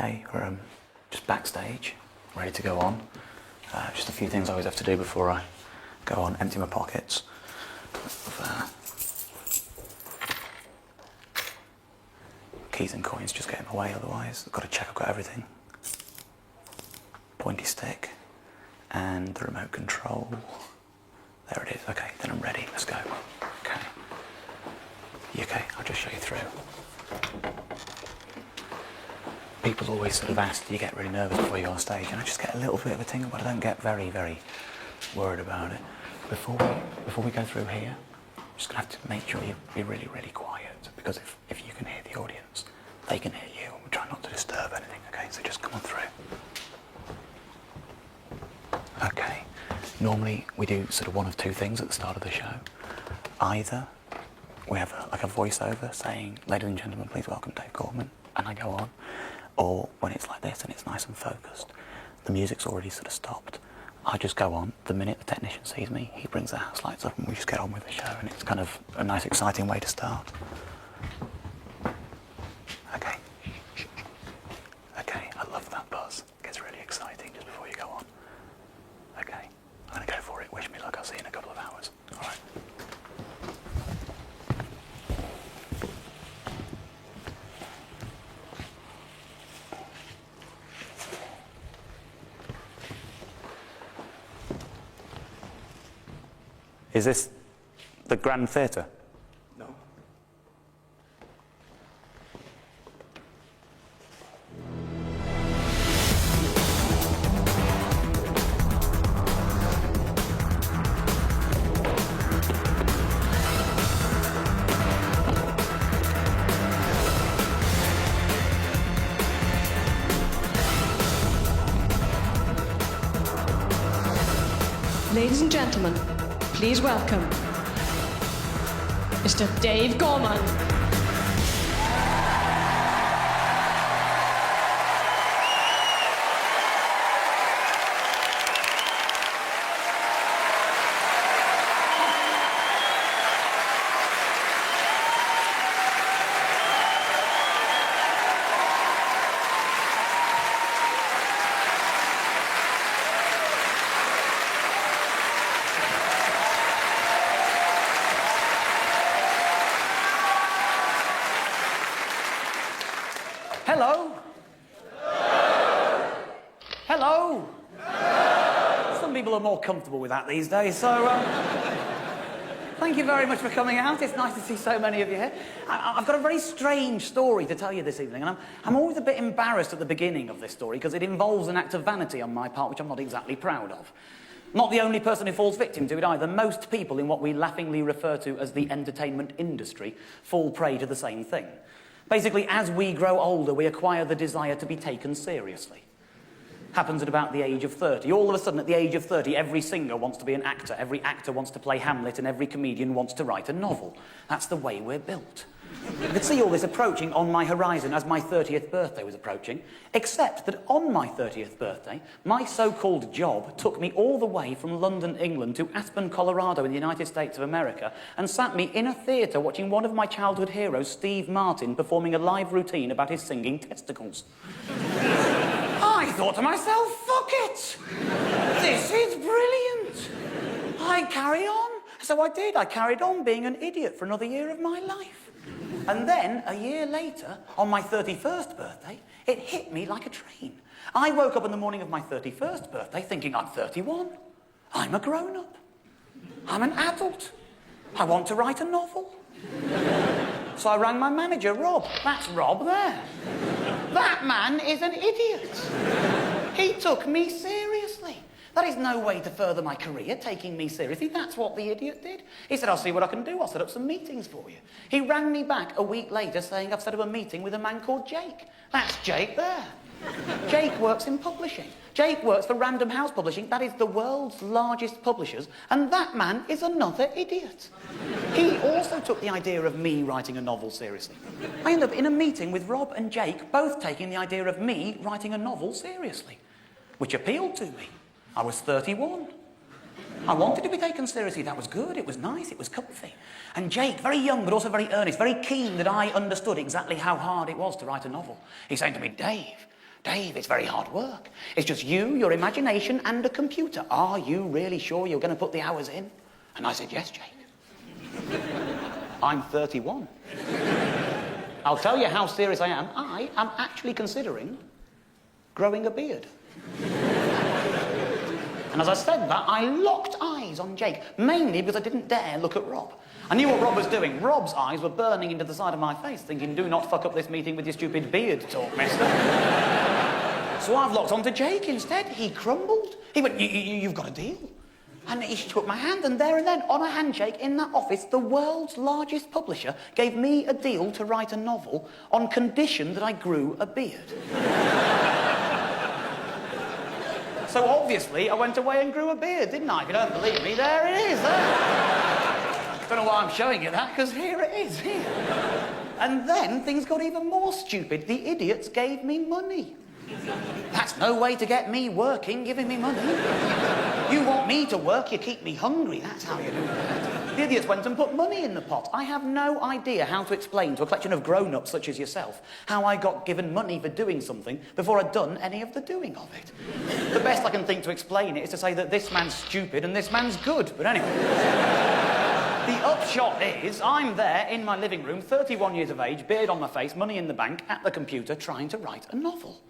Okay, we're just backstage, ready to go on. Just a few things I always have to do before I go on. Empty my pockets. Keys and coins just get in my way otherwise. I've got to check I've got everything. Pointy stick and the remote control. There it is. Okay, then I'm ready. Let's go. Okay. You okay? I'll just show you through. People always sort of ask, do you get really nervous before you go on stage? And I just get a little bit of a tingle, but I don't get very, very worried about it. Before we go through here, I'm just going to have to make sure you be really, really quiet, because if you can hear the audience, they can hear you, and we try not to disturb anything, okay? So just come on through. Okay. Normally, we do sort of one of two things at the start of the show. Either we have a voiceover saying, ladies and gentlemen, please welcome Dave Gorman, and I go on. Or when it's like this and it's nice and focused, the music's already sort of stopped, I just go on. The minute the technician sees me, he brings the house lights up and we just get on with the show, and it's kind of a nice, exciting way to start. Okay. Okay, I love that buzz. It gets really exciting just before you go on. Okay, I'm going to go for it. Wish me luck. I'll see you in a couple of hours. All right. Is this the Grand Theatre? No. Ladies and gentlemen, please welcome Mr. Dave Gorman. Hello? Hello? Some people are more comfortable with that these days, so thank you very much for coming out. It's nice to see so many of you here. I've got a very strange story to tell you this evening, and I'm always a bit embarrassed at the beginning of this story because it involves an act of vanity on my part, which I'm not exactly proud of. Not the only person who falls victim to it either. Most people in what we laughingly refer to as the entertainment industry fall prey to the same thing. Basically, as we grow older, we acquire the desire to be taken seriously. Happens at about the age of 30. All of a sudden, at the age of 30, every singer wants to be an actor, every actor wants to play Hamlet, and every comedian wants to write a novel. That's the way we're built. You could see all this approaching on my horizon as my 30th birthday was approaching, except that on my 30th birthday, my so-called job took me all the way from London, England to Aspen, Colorado in the United States of America and sat me in a theatre watching one of my childhood heroes, Steve Martin, performing a live routine about his singing testicles. I thought to myself, fuck it! This is brilliant! I carry on. So I did. I carried on being an idiot for another year of my life. And then, a year later, on my 31st birthday, it hit me like a train. I woke up in the morning of my 31st birthday thinking I'm 31. I'm a grown-up. I'm an adult. I want to write a novel. So I rang my manager, Rob. That's Rob there. That man is an idiot. He took me seriously. That is no way to further my career, taking me seriously. That's what the idiot did. He said, I'll see what I can do. I'll set up some meetings for you. He rang me back a week later saying, I've set up a meeting with a man called Jake. That's Jake there. Jake works in publishing. Jake works for Random House Publishing. That is the world's largest publishers. And that man is another idiot. He also took the idea of me writing a novel seriously. I ended up in a meeting with Rob and Jake, both taking the idea of me writing a novel seriously, which appealed to me. I was 31. I wanted to be taken seriously. That was good. It was nice. It was comfy. And Jake, very young, but also very earnest, very keen that I understood exactly how hard it was to write a novel. He's saying to me, Dave, Dave, it's very hard work. It's just you, your imagination, and a computer. Are you really sure you're going to put the hours in? And I said, yes, Jake. I'm 31. I'll tell you how serious I am. I am actually considering growing a beard. And as I said that, I locked eyes on Jake, mainly because I didn't dare look at Rob. I knew what Rob was doing. Rob's eyes were burning into the side of my face, thinking, do not fuck up this meeting with your stupid beard talk, mister. So I've locked onto Jake instead. He crumbled. He went, you've got a deal. And he took my hand, and there and then, on a handshake in that office, the world's largest publisher gave me a deal to write a novel on condition that I grew a beard. So obviously, I went away and grew a beard, didn't I? If you don't believe me, there it is. Don't know why I'm showing you that, because here it is, here. And then things got even more stupid. The idiots gave me money. That's no way to get me working, giving me money. You want me to work, you keep me hungry. That's how you do it. The idiots went and put money in the pot. I have no idea how to explain to a collection of grown-ups such as yourself how I got given money for doing something before I'd done any of the doing of it. The best I can think to explain it is to say that this man's stupid and this man's good. But anyway, the upshot is I'm there in my living room, 31 years of age, beard on my face, money in the bank, at the computer, trying to write a novel.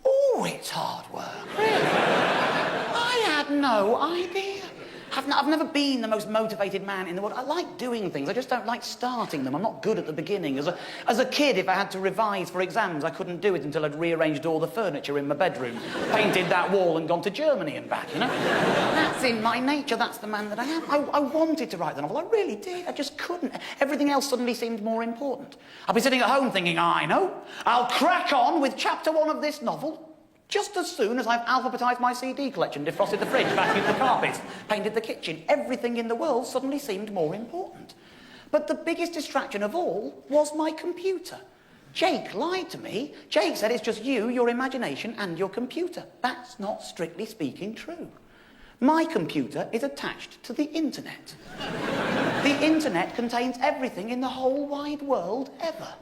Oh, it's hard work, really. I had no idea. I've never been the most motivated man in the world. I like doing things, I just don't like starting them. I'm not good at the beginning. As a kid, if I had to revise for exams, I couldn't do it until I'd rearranged all the furniture in my bedroom, painted that wall and gone to Germany and back, you know? That's in my nature, that's the man that I am. I wanted to write the novel, I really did, I just couldn't. Everything else suddenly seemed more important. I'd be sitting at home thinking, I know, I'll crack on with chapter 1 of this novel, just as soon as I've alphabetised my CD collection, defrosted the fridge, vacuumed the carpets, painted the kitchen, everything in the world suddenly seemed more important. But the biggest distraction of all was my computer. Jake lied to me. Jake said it's just you, your imagination, and your computer. That's not strictly speaking true. My computer is attached to the internet. The internet contains everything in the whole wide world ever.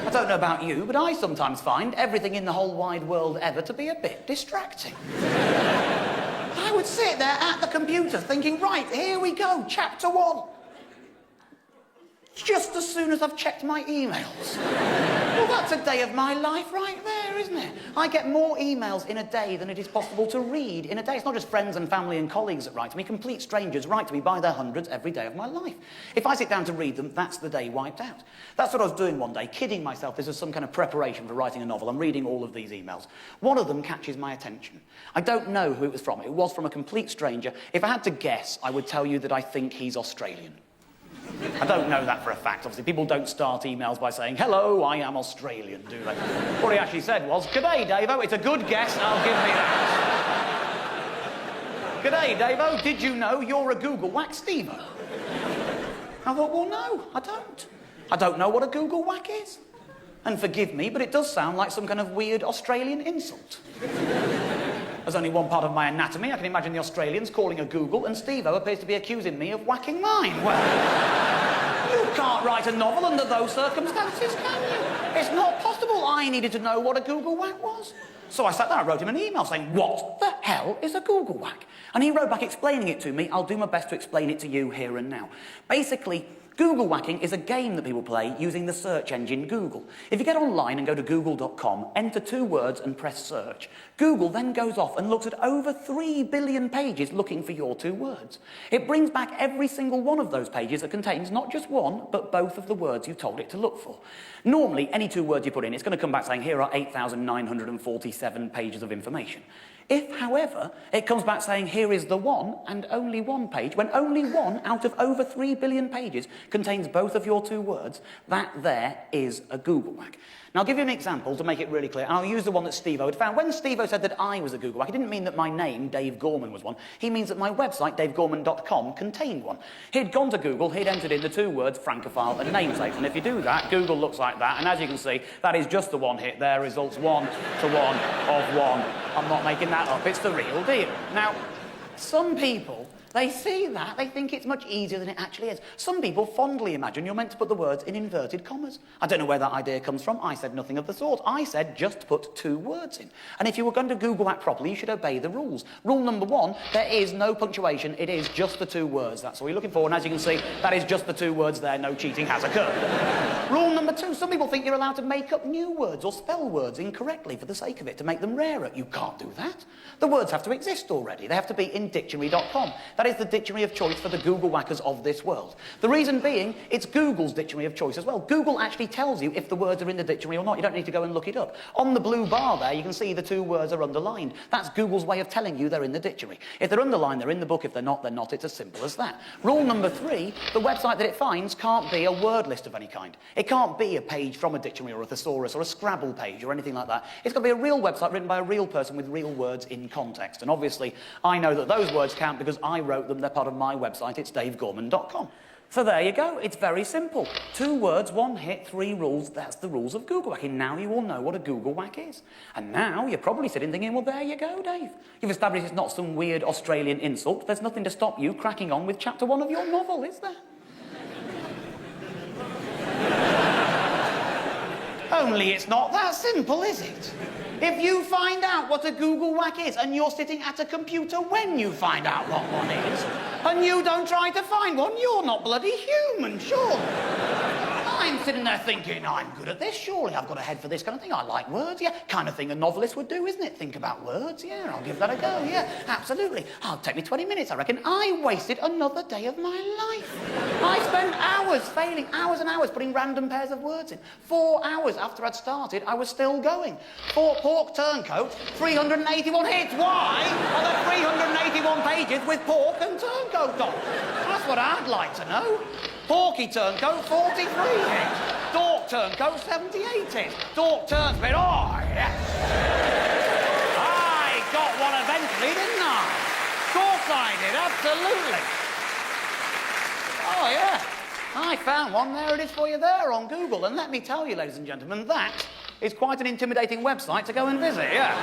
I don't know about you, but I sometimes find everything in the whole wide world ever to be a bit distracting. I would sit there at the computer thinking, right, here we go, chapter 1. Just as soon as I've checked my emails. Well, that's a day of my life right there, isn't it? I get more emails in a day than it is possible to read in a day. It's not just friends and family and colleagues that write to me. Complete strangers write to me by their hundreds every day of my life. If I sit down to read them, that's the day wiped out. That's what I was doing one day, kidding myself this is some kind of preparation for writing a novel. I'm reading all of these emails. One of them catches my attention. I don't know who it was from. It was from a complete stranger. If I had to guess, I would tell you that I think he's Australian. I don't know that for a fact. Obviously, people don't start emails by saying, hello, I am Australian, do they? What he actually said was, g'day, Davo, it's a good guess, I'll give me that. G'day, Davo, did you know you're a Googlewhacked Steve-o? I thought, well, no, I don't. I don't know what a Googlewhack is. And forgive me, but it does sound like some kind of weird Australian insult. There's only one part of my anatomy. I can imagine the Australians calling a Google, and Steve-o appears to be accusing me of whacking mine. Well, you can't write a novel under those circumstances, can you? It's not possible. I needed to know what a Googlewhack was. So I sat there, I wrote him an email saying, what the hell is a Googlewhack? And he wrote back explaining it to me. I'll do my best to explain it to you here and now. Basically, Googlewhacking is a game that people play using the search engine Google. If you get online and go to google.com, enter 2 words and press search, Google then goes off and looks at over 3 billion pages looking for your 2 words. It brings back every single one of those pages that contains not just one, but both of the words you told it to look for. Normally, any 2 words you put in, it's going to come back saying, here are 8,947 pages of information. If, however, it comes back saying, here is the one and only one page, when only one out of over 3 billion pages contains both of your 2 words, that there is a Googlewhack. Now, I'll give you an example to make it really clear, and I'll use the one that Steve-o had found. When Steve-o said that I was a Googlewhack, he didn't mean that my name, Dave Gorman, was one. He means that my website, davegorman.com, contained one. He'd gone to Google, he'd entered in the 2 words, Francophile and namesakes, and if you do that, Google looks like that, and as you can see, that is just the one hit there, results 1 to 1 of 1. I'm not making that up, it's the real deal. Now, some people They see that, they think it's much easier than it actually is. Some people fondly imagine you're meant to put the words in inverted commas. I don't know where that idea comes from. I said nothing of the sort. I said just put 2 words in. And if you were going to Googlewhack properly, you should obey the rules. Rule number 1, there is no punctuation. It is just the 2 words. That's all you're looking for. And as you can see, that is just the 2 words there. No cheating has occurred. Rule number 2, some people think you're allowed to make up new words or spell words incorrectly for the sake of it, to make them rarer. You can't do that. The words have to exist already. They have to be in dictionary.com. That is the dictionary of choice for the Google whackers of this world. The reason being, it's Google's dictionary of choice as well. Google actually tells you if the words are in the dictionary or not. You don't need to go and look it up. On the blue bar there, you can see the 2 words are underlined. That's Google's way of telling you they're in the dictionary. If they're underlined, they're in the book. If they're not, they're not. It's as simple as that. Rule number 3, the website that it finds can't be a word list of any kind. It can't be a page from a dictionary or a thesaurus or a Scrabble page or anything like that. It's got to be a real website written by a real person with real words in context. And obviously, I know that those words count because I wrote them. They're part of my website. It's davegorman.com. So there you go. It's very simple. 2 words, 1 hit, 3 rules. That's the rules of Google whacking. Now you all know what a Google whack is. And now you're probably sitting thinking, well, there you go, Dave. You've established it's not some weird Australian insult. There's nothing to stop you cracking on with chapter 1 of your novel, is there? Only it's not that simple, is it? If you find out what a Google whack is and you're sitting at a computer when you find out what one is, and you don't try to find one, you're not bloody human, sure. I'm sitting there thinking, I'm good at this, surely I've got a head for this kind of thing. I like words, yeah. Kind of thing a novelist would do, isn't it? Think about words, yeah, I'll give that a go, yeah, absolutely. It'll take me 20 minutes, I reckon. I wasted another day of my life. I spent hours failing, hours and hours putting random pairs of words in. 4 hours after I'd started, I was still going. Pork turncoat, 381 hits. Why are there 381 pages with pork and turncoat on? That's what I'd like to know. Porky turncoat, 43 hits. Dork turncoat, 78 hits. Dork turnspit, oh, yes. I got one eventually, didn't I? Of course I did, absolutely. Oh, yeah. I found one. There it is for you there on Google. And let me tell you, ladies and gentlemen, that is quite an intimidating website to go and visit, yeah.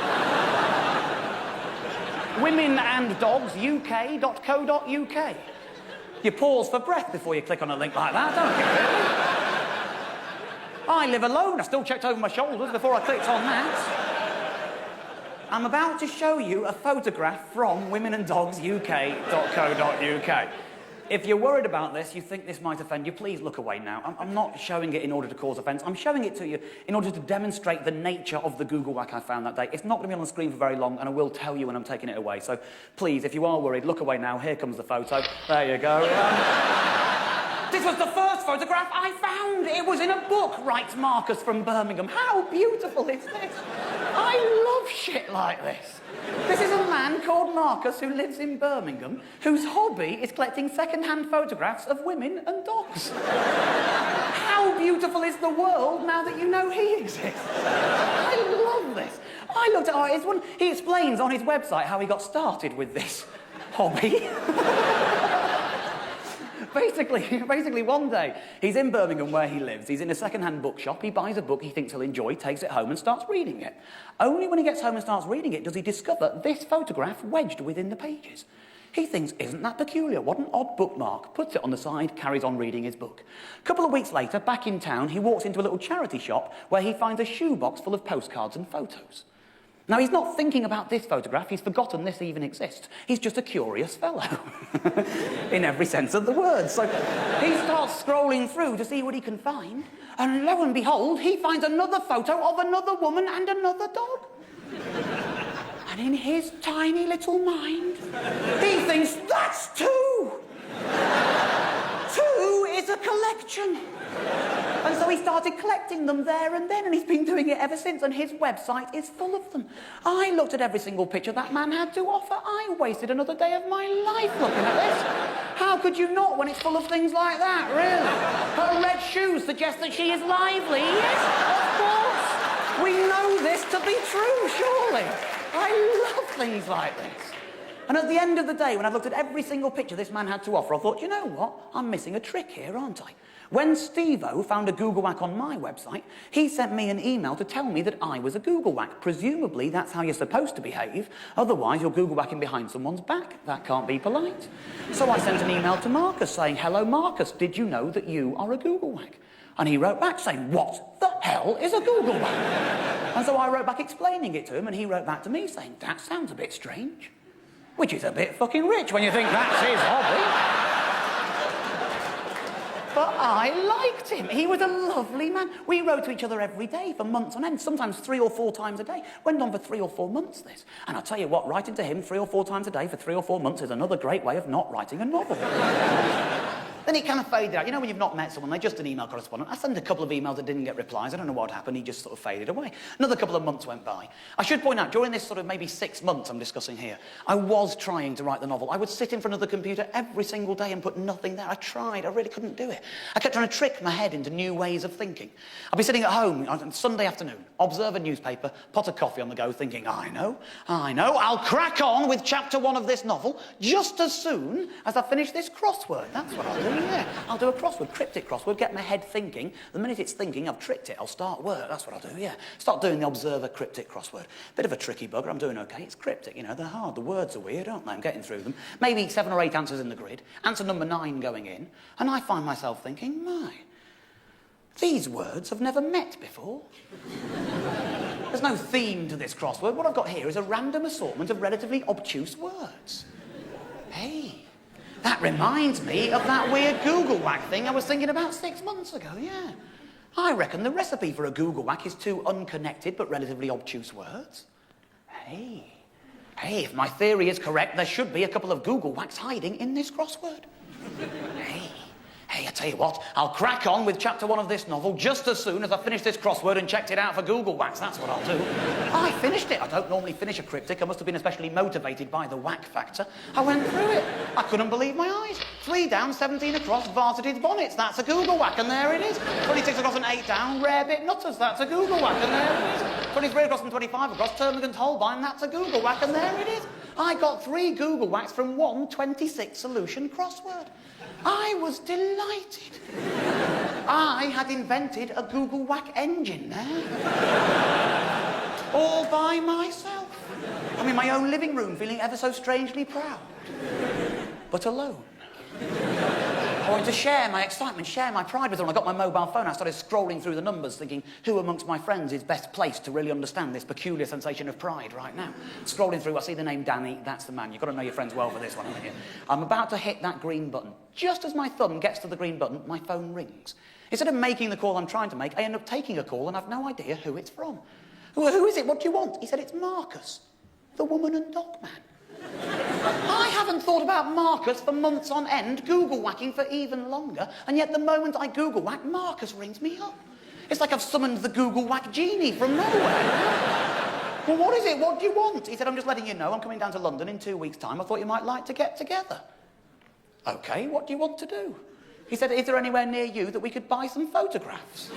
womenanddogsuk.co.uk. You pause for breath before you click on a link like that, don't you, really? I live alone. I still checked over my shoulders before I clicked on that. I'm about to show you a photograph from womenanddogsuk.co.uk. If you're worried about this, you think this might offend you, please look away now. I'm not showing it in order to cause offence. I'm showing it to you in order to demonstrate the nature of the Google whack I found that day. It's not going to be on the screen for very long, and I will tell you when I'm taking it away. So please, if you are worried, look away now. Here comes the photo. There you go. This was the first photograph I found. It was in a book, writes Marcus from Birmingham. How beautiful is this? I love shit like this. This is a man called Marcus who lives in Birmingham, whose hobby is collecting second-hand photographs of women and dogs. How beautiful is the world now that you know he exists? I love this. I looked at his one. He explains on his website how he got started with this hobby. Basically, one day, he's in Birmingham where he lives. He's in a second-hand bookshop. He buys a book he thinks he'll enjoy, takes it home and starts reading it. Only when he gets home and starts reading it does he discover this photograph wedged within the pages. He thinks, isn't that peculiar? What an odd bookmark. Puts it on the side, carries on reading his book. A couple of weeks later, back in town, he walks into a little charity shop where he finds a shoebox full of postcards and photos. Now, he's not thinking about this photograph. He's forgotten this even exists. He's just a curious fellow, in every sense of the word. So he starts scrolling through to see what he can find, and lo and behold, he finds another photo of another woman and another dog. And in his tiny little mind, he thinks, that's 2! 2 is a collection. And so he started collecting them there and then, and he's been doing it ever since, and his website is full of them. I looked at every single picture that man had to offer. I wasted another day of my life looking at this. How could you not when it's full of things like that, really? Her red shoes suggest that she is lively. Yes, of course. We know this to be true, surely. I love things like this. And at the end of the day, when I looked at every single picture this man had to offer, I thought, you know what? I'm missing a trick here, aren't I? When Steve-O found a Googlewhack on my website, he sent me an email to tell me that I was a Googlewhack. Presumably, that's how you're supposed to behave. Otherwise, you're Googlewhacking behind someone's back. That can't be polite. So I sent an email to Marcus saying, hello, Marcus, did you know that you are a Googlewhack? And he wrote back saying, what the hell is a Googlewhack? And so I wrote back explaining it to him, and he wrote back to me saying, that sounds a bit strange. Which is a bit fucking rich when you think that's his hobby. But I liked him. He was a lovely man. We wrote to each other every day for months on end, sometimes 3 or 4 times a day. Went on for 3 or 4 months, this. And I'll tell you what, writing to him 3 or 4 times a day for 3 or 4 months is another great way of not writing a novel. Then it kind of faded out. You know when you've not met someone, they're just an email correspondent. I sent a couple of emails that didn't get replies. I don't know what happened. He just sort of faded away. Another couple of months went by. I should point out, during this sort of maybe 6 months I'm discussing here, I was trying to write the novel. I would sit in front of the computer every single day and put nothing there. I tried. I really couldn't do it. I kept trying to trick my head into new ways of thinking. I'd be sitting at home on Sunday afternoon, observe a newspaper, pot of coffee on the go, thinking, I know, I'll crack on with chapter 1 of this novel just as soon as I finish this crossword. That's what I'll do, yeah. I'll do a crossword, cryptic crossword, get my head thinking. The minute it's thinking, I've tricked it, I'll start work. That's what I'll do, yeah. Start doing the Observer cryptic crossword. Bit of a tricky bugger, I'm doing okay. It's cryptic, you know, they're hard. The words are weird, aren't they? I'm getting through them. Maybe 7 or 8 answers in the grid. Answer number 9 going in. And I find myself thinking, my, these words have never met before. There's no theme to this crossword. What I've got here is a random assortment of relatively obtuse words. Hey. That reminds me of that weird Googlewhack thing I was thinking about 6 months ago, yeah. I reckon the recipe for a Googlewhack is 2 unconnected but relatively obtuse words. Hey, if my theory is correct, there should be a couple of Googlewhacks hiding in this crossword. Hey, I tell you what, I'll crack on with chapter 1 of this novel just as soon as I finish this crossword and checked it out for Googlewhacks. That's what I'll do. I finished it. I don't normally finish a cryptic. I must have been especially motivated by the whack factor. I went through it. I couldn't believe my eyes. 3 down, 17 across, varsity's bonnets. That's a Googlewhack, and there it is. 26 across and 8 down, rare bit nutters. That's a Googlewhack, and there it is. 23 across and 25 across, Termagant Holbein. That's a Googlewhack, and there it is. I got 3 Googlewhacks from one 26 solution crossword. I was delighted. I had invented a Googlewhack engine there. All by myself. I'm in my own living room feeling ever so strangely proud. But alone. I wanted to share my excitement, share my pride with everyone. I got my mobile phone, I started scrolling through the numbers thinking, who amongst my friends is best placed to really understand this peculiar sensation of pride right now? Scrolling through, I see the name Danny, that's the man. You've got to know your friends well for this one, haven't you? I'm about to hit that green button. Just as my thumb gets to the green button, my phone rings. Instead of making the call I'm trying to make, I end up taking a call and I've no idea who it's from. Who is it? What do you want? He said, it's Marcus, the woman and dog man. I haven't thought about Marcus for months on end, Googlewhacking for even longer, and yet the moment I Googlewhack, Marcus rings me up. It's like I've summoned the Googlewhack genie from nowhere. Well, what is it? What do you want? He said, I'm just letting you know I'm coming down to London in 2 weeks' time. I thought you might like to get together. OK, what do you want to do? He said, is there anywhere near you that we could buy some photographs?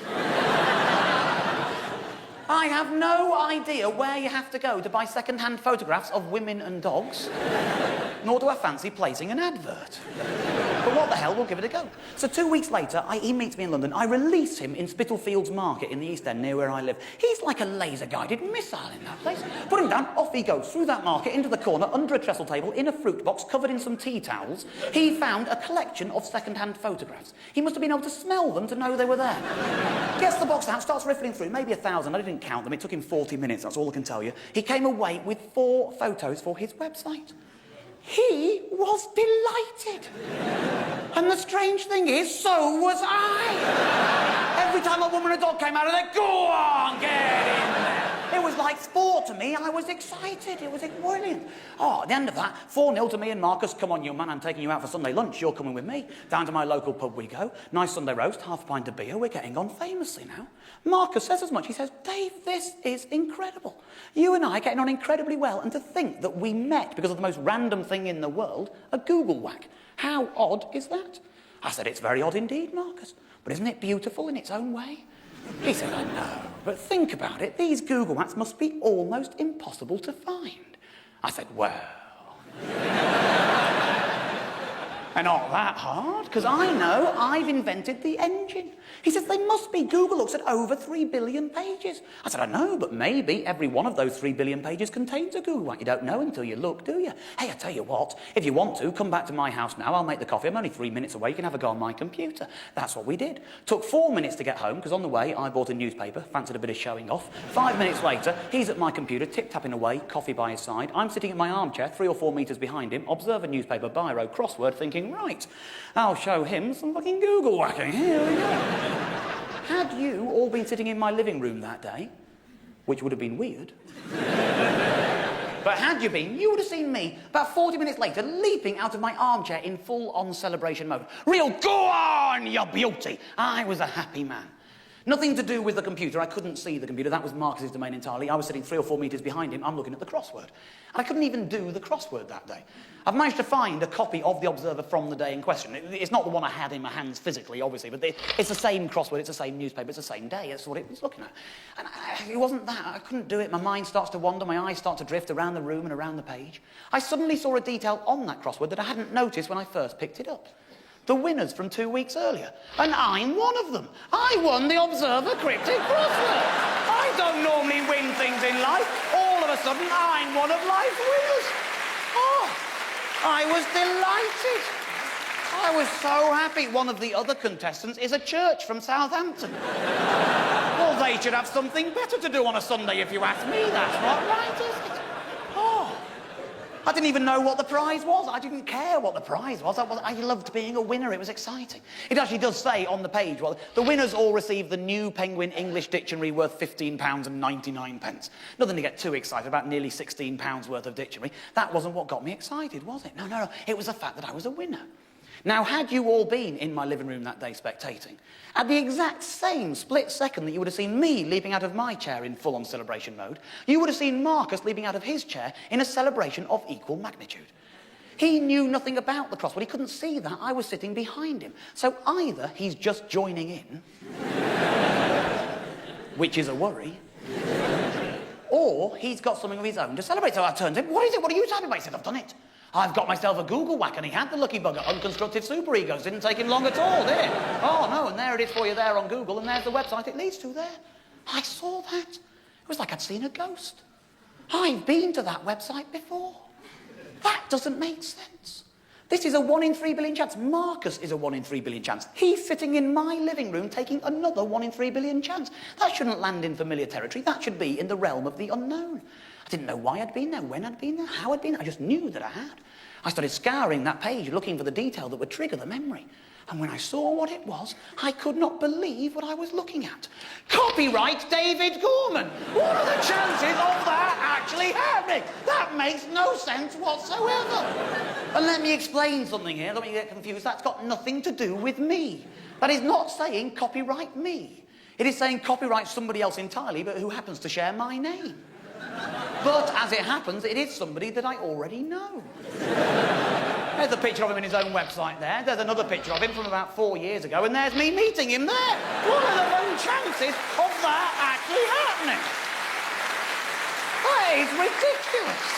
I have no idea where you have to go to buy second-hand photographs of women and dogs, nor do I fancy placing an advert. But what the hell, we'll give it a go. So 2 weeks later, he meets me in London. I release him in Spitalfields Market in the East End, near where I live. He's like a laser-guided missile in that place. Put him down, off he goes, through that market, into the corner, under a trestle table, in a fruit box, covered in some tea towels. He found a collection of second-hand photographs. He must have been able to smell them to know they were there. Gets the box out, starts riffling through, maybe 1,000. I didn't count them. It took him 40 minutes, that's all I can tell you. He came away with 4 photos for his website. He was delighted. And the strange thing is, so was I. Every time a woman and a dog came out of there, go on, get in there. It was like sport to me. I was excited. It was brilliant. Oh, at the end of that, 4-0 to me and Marcus. Come on, young man, I'm taking you out for Sunday lunch. You're coming with me. Down to my local pub we go. Nice Sunday roast, half a pint of beer. We're getting on famously now. Marcus says as much. He says, Dave, this is incredible. You and I are getting on incredibly well. And to think that we met because of the most random thing in the world, a Googlewhack. How odd is that? I said, it's very odd indeed, Marcus. But isn't it beautiful in its own way? He said, I know, but think about it. These Googlewhacks must be almost impossible to find. I said, well, And not that hard, because I know I've invented the engine. He says, they must be. Google looks at over 3 billion pages. I said, I know, but maybe every one of those 3 billion pages contains a Googlewhack. You don't know until you look, do you? Hey, I tell you what, if you want to, come back to my house now. I'll make the coffee. I'm only 3 minutes away. You can have a go on my computer. That's what we did. Took 4 minutes to get home, because on the way, I bought a newspaper, fancied a bit of showing off. 5 minutes later, he's at my computer, tip-tapping away, coffee by his side. I'm sitting in my armchair, 3 or 4 metres behind him, observe a newspaper, biro, crossword, thinking, right, I'll show him some fucking Google whacking. Here we go. Had you all been sitting in my living room that day, which would have been weird, but had you been, you would have seen me, about 40 minutes later, leaping out of my armchair in full-on celebration mode. Real go on, you beauty! I was a happy man. Nothing to do with the computer. I couldn't see the computer. That was Marcus's domain entirely. I was sitting 3 or 4 metres behind him. I'm looking at the crossword. And I couldn't even do the crossword that day. I've managed to find a copy of The Observer from the day in question. It's not the one I had in my hands physically, obviously, but it's the same crossword, it's the same newspaper, it's the same day. That's what it was looking at. And it wasn't that. I couldn't do it. My mind starts to wander. My eyes start to drift around the room and around the page. I suddenly saw a detail on that crossword that I hadn't noticed when I first picked it up. The winners from 2 weeks earlier. And I'm one of them. I won the Observer Cryptic Crossword. I don't normally win things in life. All of a sudden, I'm one of life's winners. Oh, I was delighted. I was so happy. One of the other contestants is a church from Southampton. Well, they should have something better to do on a Sunday, if you ask me. That's not right, is it? Oh. I didn't even know what the prize was. I didn't care what the prize was. I loved being a winner. It was exciting. It actually does say on the page, well, the winners all receive the new Penguin English Dictionary worth £15.99. Nothing to get too excited about, nearly £16 worth of dictionary. That wasn't what got me excited, was it? No. It was the fact that I was a winner. Now, had you all been in my living room that day spectating, at the exact same split second that you would have seen me leaping out of my chair in full-on celebration mode, you would have seen Marcus leaping out of his chair in a celebration of equal magnitude. He knew nothing about the crossword. He couldn't see that. I was sitting behind him. So either he's just joining in, which is a worry, or he's got something of his own to celebrate. So I turned to him, what is it? What are you typing about? He said, I've done it. I've got myself a Googlewhack, and he had the lucky bugger. Unconstructive superegos. Didn't take him long at all, did it? Oh, no, and there it is for you there on Google, and there's the website it leads to there. I saw that. It was like I'd seen a ghost. I've been to that website before. That doesn't make sense. This is a 1 in 3 billion chance. Marcus is a 1 in 3 billion chance. He's sitting in my living room taking another 1 in 3 billion chance. That shouldn't land in familiar territory. That should be in the realm of the unknown. I didn't know why I'd been there, when I'd been there, how I'd been there. I just knew that I had. I started scouring that page, looking for the detail that would trigger the memory. And when I saw what it was, I could not believe what I was looking at. Copyright David Gorman! What are the chances of that actually happening? That makes no sense whatsoever. And let me explain something here. Don't get confused. That's got nothing to do with me. That is not saying copyright me. It is saying copyright somebody else entirely, but who happens to share my name. But, as it happens, it is somebody that I already know. There's a picture of him in his own website there. There's another picture of him from about 4 years ago, and there's me meeting him there. What are the known chances of that actually happening? That is ridiculous.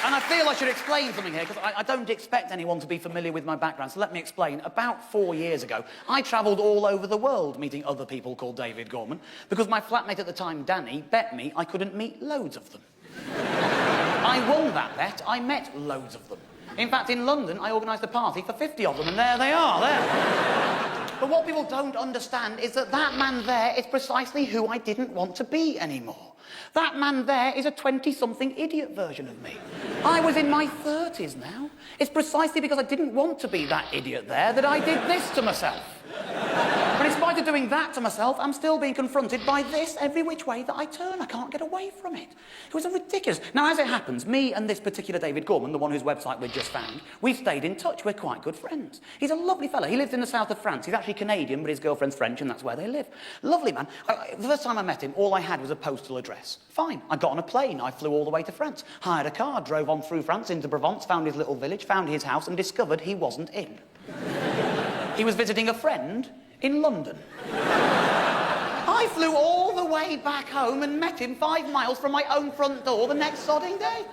And I feel I should explain something here, because I don't expect anyone to be familiar with my background, so let me explain. About 4 years ago, I travelled all over the world meeting other people called David Gorman, because my flatmate at the time, Danny, bet me I couldn't meet loads of them. I won that bet. I met loads of them. In fact, in London, I organised a party for 50 of them, and there they are, there. But what people don't understand is that that man there is precisely who I didn't want to be anymore. That man there is a 20-something idiot version of me. I was in my 30s now. It's precisely because I didn't want to be that idiot there that I did this to myself. But in spite of doing that to myself, I'm still being confronted by this every which way that I turn. I can't get away from it. It was ridiculous. Now, as it happens, me and this particular David Gorman, the one whose website we'd just found, we've stayed in touch. We're quite good friends. He's a lovely fella. He lives in the south of France. He's actually Canadian, but his girlfriend's French, and that's where they live. Lovely man. The first time I met him, all I had was a postal address. Fine. I got on a plane. I flew all the way to France. Hired a car, drove on through France into Provence, found his little village, found his house, and discovered he wasn't in. He was visiting a friend in London. I flew all the way back home and met him 5 miles from my own front door the next sodding day.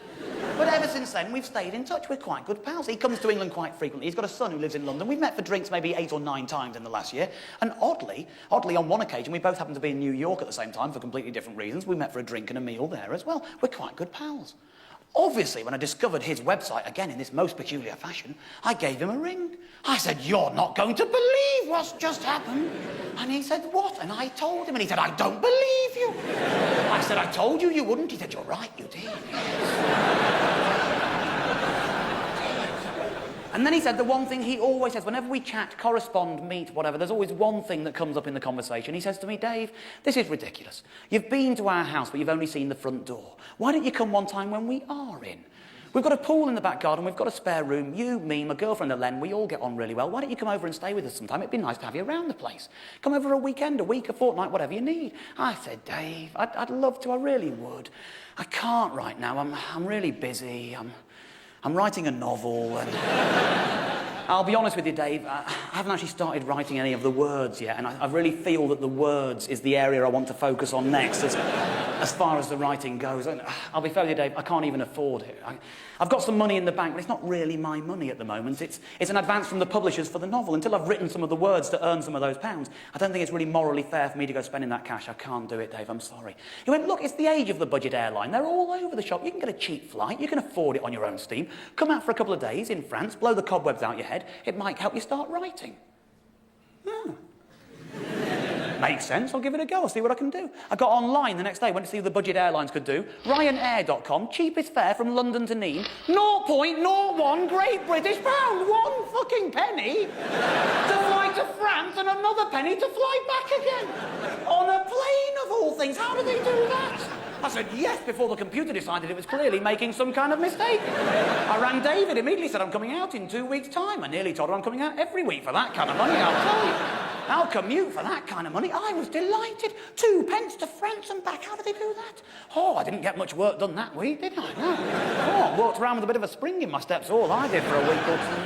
But ever since then, we've stayed in touch. We're quite good pals. He comes to England quite frequently. He's got a son who lives in London. We've met for drinks maybe 8 or 9 times in the last year. And oddly, on one occasion, we both happened to be in New York at the same time for completely different reasons. We met for a drink and a meal there as well. We're quite good pals. Obviously, when I discovered his website, again in this most peculiar fashion, I gave him a ring. I said, "You're not going to believe what's just happened." And he said, "What?" And I told him, and he said, "I don't believe you." I said, "I told you you wouldn't." He said, "You're right, you did." And then he said the one thing he always says, whenever we chat, correspond, meet, whatever, there's always one thing that comes up in the conversation. He says to me, "Dave, this is ridiculous. You've been to our house, but you've only seen the front door. Why don't you come one time when we are in? We've got a pool in the back garden, we've got a spare room, you, me, my girlfriend Ellen, we all get on really well. Why don't you come over and stay with us sometime? It'd be nice to have you around the place. Come over a weekend, a week, a fortnight, whatever you need." I said, "Dave, I'd love to, I really would. I can't right now, I'm really busy, I'm writing a novel, and I'll be honest with you, Dave, I haven't actually started writing any of the words yet, and I really feel that the words is the area I want to focus on next as far as the writing goes. And I'll be fair with you, Dave, I can't even afford it. I've got some money in the bank, but it's not really my money at the moment. It's an advance from the publishers for the novel. Until I've written some of the words to earn some of those pounds, I don't think it's really morally fair for me to go spending that cash. I can't do it, Dave, I'm sorry." He went, "Look, it's the age of the budget airline. They're all over the shop. You can get a cheap flight. You can afford it on your own steam. Come out for a couple of days in France, blow the cobwebs out your head. It might help you start writing." Makes sense, I'll give it a go, I'll see what I can do. I got online the next day, went to see what the budget airlines could do. Ryanair.com, cheapest fare from London to Nîmes, 0.01 Great British pound, 1 fucking penny to fly to France and another penny to fly back again. On a plane of all things, how do they do that? I said yes before the computer decided it was clearly making some kind of mistake. I rang David, immediately said, "I'm coming out in 2 weeks' time." I nearly told her I'm coming out every week for that kind of money, I'll tell you. I'll commute for that kind of money. I was delighted. 2 pence to France and back. How did they do that? Oh, I didn't get much work done that week, did I? No. Oh, walked around with a bit of a spring in my steps, all I did for a week or two.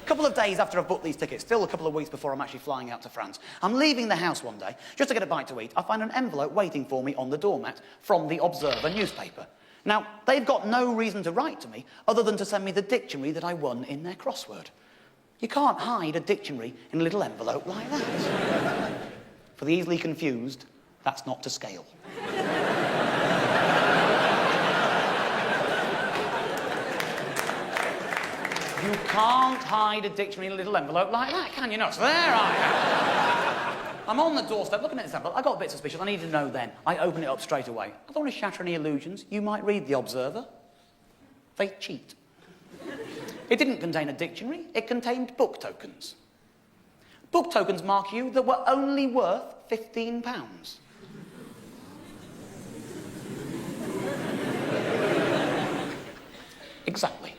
A couple of days after I've booked these tickets, still a couple of weeks before I'm actually flying out to France, I'm leaving the house one day, just to get a bite to eat. I find an envelope waiting for me on the doormat from the Observer newspaper. Now, they've got no reason to write to me other than to send me the dictionary that I won in their crossword. You can't hide a dictionary in a little envelope like that. For the easily confused, that's not to scale. You can't hide a dictionary in a little envelope like that, can you not? So there I am. I'm on the doorstep looking at this envelope. I got a bit suspicious. I needed to know then. I open it up straight away. I don't want to shatter any illusions. You might read The Observer. They cheat. It didn't contain a dictionary. It contained book tokens. Book tokens, mark you, that were only worth £15. Exactly.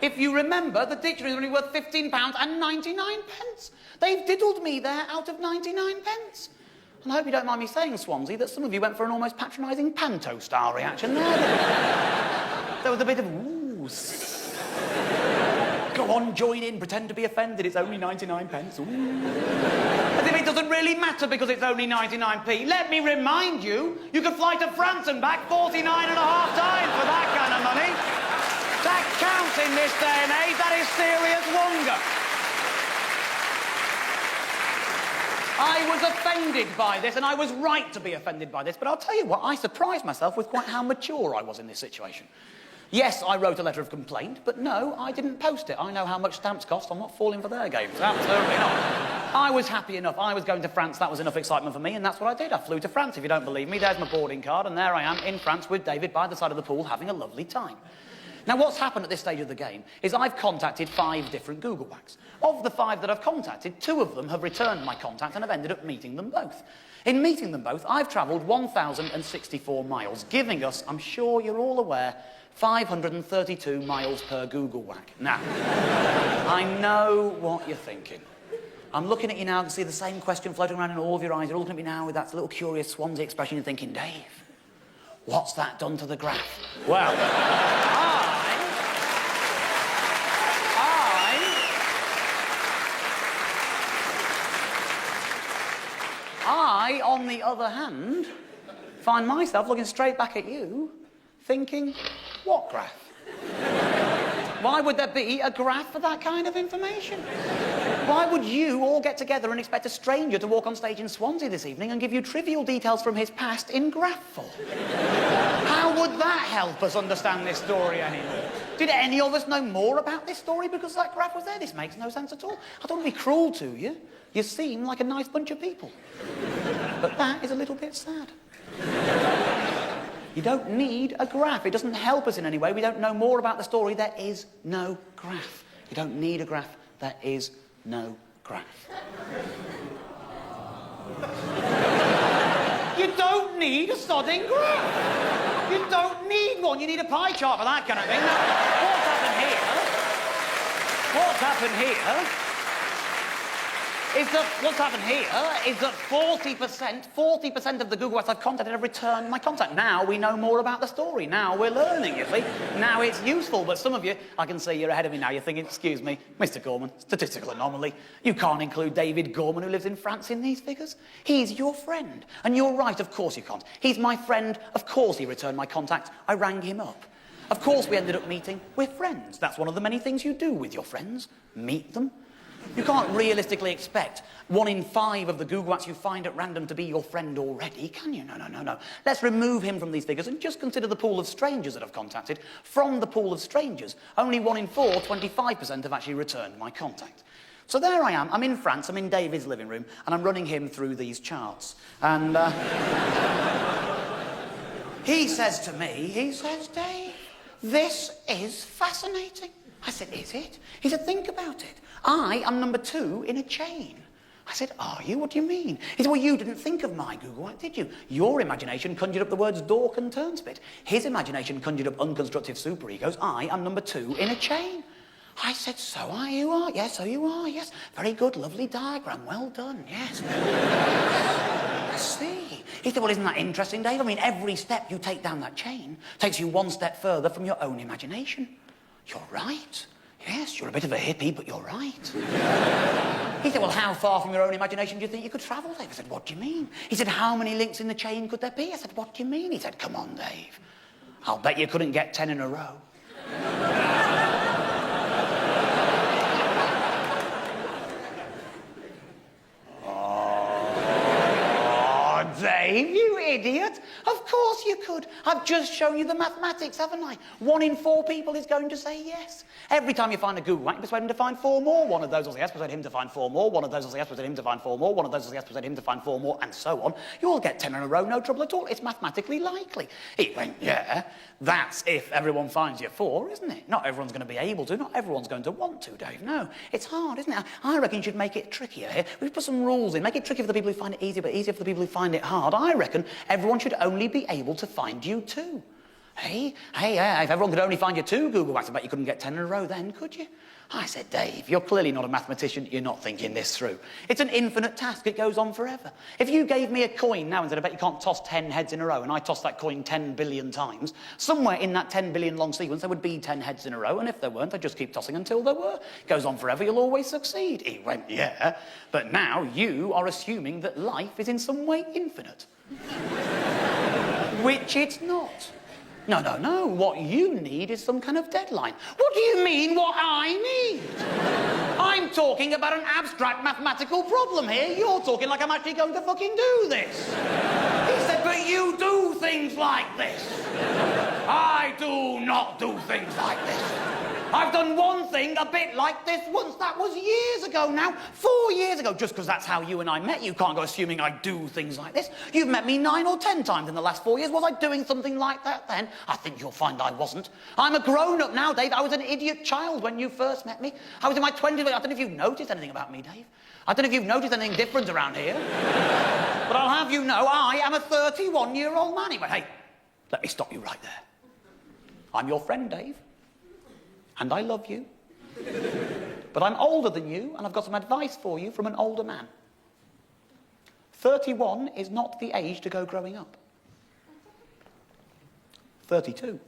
If you remember, the dictionary is only worth £15 and 99 pence. They've diddled me there out of 99 pence. And I hope you don't mind me saying, Swansea, that some of you went for an almost patronising panto-style reaction there. There was a bit of, ooh, go on, join in, pretend to be offended, it's only 99 pence. Ooh. As if it doesn't really matter because it's only 99p. Let me remind you, you could fly to France and back 49 and a half times for that kind of money. That counts in this day and age. That is serious wonder. I was offended by this, and I was right to be offended by this, but I'll tell you what, I surprised myself with quite how mature I was in this situation. Yes, I wrote a letter of complaint, but no, I didn't post it. I know how much stamps cost. I'm not falling for their games. Absolutely not. I was happy enough. I was going to France. That was enough excitement for me, and that's what I did. I flew to France. If you don't believe me, there's my boarding card, and there I am in France with David by the side of the pool having a lovely time. Now, what's happened at this stage of the game is I've contacted 5 different Googlewhacks. Of the 5 that I've contacted, 2 of them have returned my contact and I've ended up meeting them both. In meeting them both, I've travelled 1,064 miles, giving us, I'm sure you're all aware, 532 miles per Googlewhack. Now, I know what you're thinking. I'm looking at you now and see the same question floating around in all of your eyes. You're all looking at me now with that little curious Swansea expression. You're thinking, Dave, what's that done to the graph? Well, I, on the other hand, find myself looking straight back at you, thinking, what graph? Why would there be a graph for that kind of information? Why would you all get together and expect a stranger to walk on stage in Swansea this evening and give you trivial details from his past in graph form? How would that help us understand this story anymore? Did any of us know more about this story because that graph was there? This makes no sense at all. I don't want to be cruel to you. You seem like a nice bunch of people. But that is a little bit sad. You don't need a graph. It doesn't help us in any way. We don't know more about the story. There is no graph. You don't need a graph. There is no graph. You don't need a sodding graph. You don't need one. You need a pie chart for that kind of thing. Now, what's happened here is that 40% of the Googlewhacked I've contacted have returned my contact. Now we know more about the story. Now we're learning, you see. Now it's useful. But some of you, I can see you're ahead of me now. You're thinking, excuse me, Mr. Gorman, statistical anomaly. You can't include David Gorman, who lives in France, in these figures. He's your friend. And you're right, of course you can't. He's my friend. Of course he returned my contact. I rang him up. Of course we ended up meeting. We're friends. That's one of the many things you do with your friends. Meet them. You can't realistically expect 1 in 5 of the Googlewhacks you find at random to be your friend already, can you? No. Let's remove him from these figures and just consider the pool of strangers that I've contacted. From the pool of strangers, only 1 in 4, 25% have actually returned my contact. So there I am. I'm in France. I'm in David's living room, and I'm running him through these charts. And he says to me, Dave, this is fascinating. I said, is it? He said, think about it. I am number 2 in a chain. I said, are you? What do you mean? He said, well, you didn't think of my Googlewhack, did you? Your imagination conjured up the words dork and turnspit. His imagination conjured up unconstructive superegos. I am number 2 in a chain. I said, so are you? Are? Yes, so you are, yes. Very good, lovely diagram. Well done, yes. I see. He said, well, isn't that interesting, Dave? I mean, every step you take down that chain takes you 1 step further from your own imagination. You're right. Yes, you're a bit of a hippie, but you're right. He said, well, how far from your own imagination do you think you could travel, Dave? I said, what do you mean? He said, how many links in the chain could there be? I said, what do you mean? He said, come on, Dave. I'll bet you couldn't get 10 in a row. Oh, Dave, you idiot. Of course you could. I've just shown you the mathematics, haven't I? 1 in 4 people is going to say yes. Every time you find a Googlewhack, you persuade him to find 4 more. One of those will say yes, persuade him to find 4 more. One of those will say yes, persuade him to find 4 more. One of those will say yes, persuade him to find 4 more, and so on. You'll get 10 in a row, no trouble at all. It's mathematically likely. He went, yeah, that's if everyone finds you 4, isn't it? Not everyone's going to be able to. Not everyone's going to want to, Dave. No, it's hard, isn't it? I reckon you should make it trickier here. We should put some rules in. Make it tricky for the people who find it easier, but easier for the people who find it hard. I reckon everyone should only be able to find you 2. Hey, if everyone could only find you 2 Googlewhacks, I bet you couldn't get 10 in a row then, could you? I said, Dave, you're clearly not a mathematician. You're not thinking this through. It's an infinite task. It goes on forever. If you gave me a coin now and said, I bet you can't toss 10 heads in a row, and I tossed that coin 10 billion times, somewhere in that 10 billion long sequence there would be 10 heads in a row, and if there weren't, I'd just keep tossing until there were. It goes on forever. You'll always succeed. He went, yeah, but now you are assuming that life is in some way infinite. Which it's not. No. What you need is some kind of deadline. What do you mean, what I need? I'm talking about an abstract mathematical problem here. You're talking like I'm actually going to fucking do this. He said, but you do things like this. I do not do things like this. I've done one thing a bit like this once. That was years ago now. 4 years ago. Just because that's how you and I met, you can't go assuming I do things like this. You've met me 9 or 10 times in the last 4 years. Was I doing something like that then? I think you'll find I wasn't. I'm a grown-up now, Dave. I was an idiot child when you first met me. I was in my 20s. I don't know if you've noticed anything about me, Dave. I don't know if you've noticed anything different around here. But I'll have you know, I am a 31-year-old man. He went, hey, let me stop you right there. I'm your friend, Dave. And I love you. But I'm older than you, and I've got some advice for you from an older man. 31 is not the age to go growing up. 32.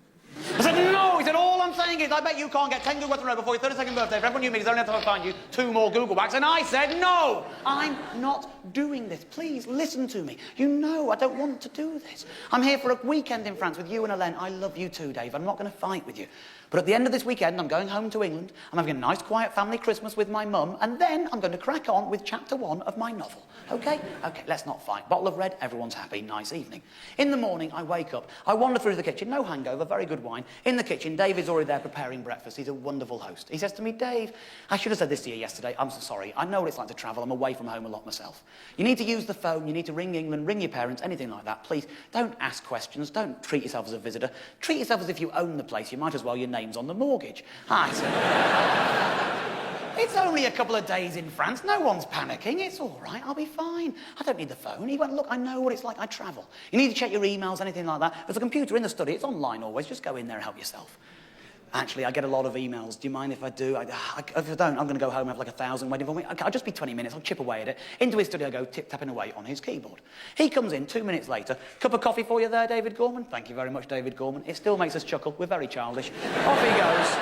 I said, no. He said, all I'm saying is, I bet you can't get 10 Googlewhacks in a row before your 32nd birthday. For everyone you meet, there's only enough to find you 2 more Googlewhacks. And I said, no, I'm not doing this. Please, listen to me. You know I don't want to do this. I'm here for a weekend in France with you and Hélène. I love you too, Dave. I'm not going to fight with you. But at the end of this weekend, I'm going home to England. I'm having a nice, quiet family Christmas with my mum. And then I'm going to crack on with chapter 1 of my novel. OK? OK, let's not fight. Bottle of red, everyone's happy. Nice evening. In the morning, I wake up. I wander through the kitchen. No hangover, very good wine. In the kitchen, David's already there preparing breakfast. He's a wonderful host. He says to me, Dave, I should have said this to you yesterday. I'm so sorry. I know what it's like to travel. I'm away from home a lot myself. You need to use the phone. You need to ring England, ring your parents, anything like that. Please, don't ask questions. Don't treat yourself as a visitor. Treat yourself as if you own the place. You might as well. Your name's on the mortgage. I said, it's only a couple of days in France. No one's panicking. It's all right. I'll be fine. I don't need the phone. He went, look, I know what it's like. I travel. You need to check your emails, anything like that. There's a computer in the study. It's online always. Just go in there and help yourself. Actually, I get a lot of emails. Do you mind if I do? If I don't, I'm going to go home and have like 1,000 waiting for me. Okay, I'll just be 20 minutes. I'll chip away at it. Into his study I go, tip-tapping away on his keyboard. He comes in 2 minutes later. Cup of coffee for you there, David Gorman? Thank you very much, David Gorman. It still makes us chuckle. We're very childish. Off he goes.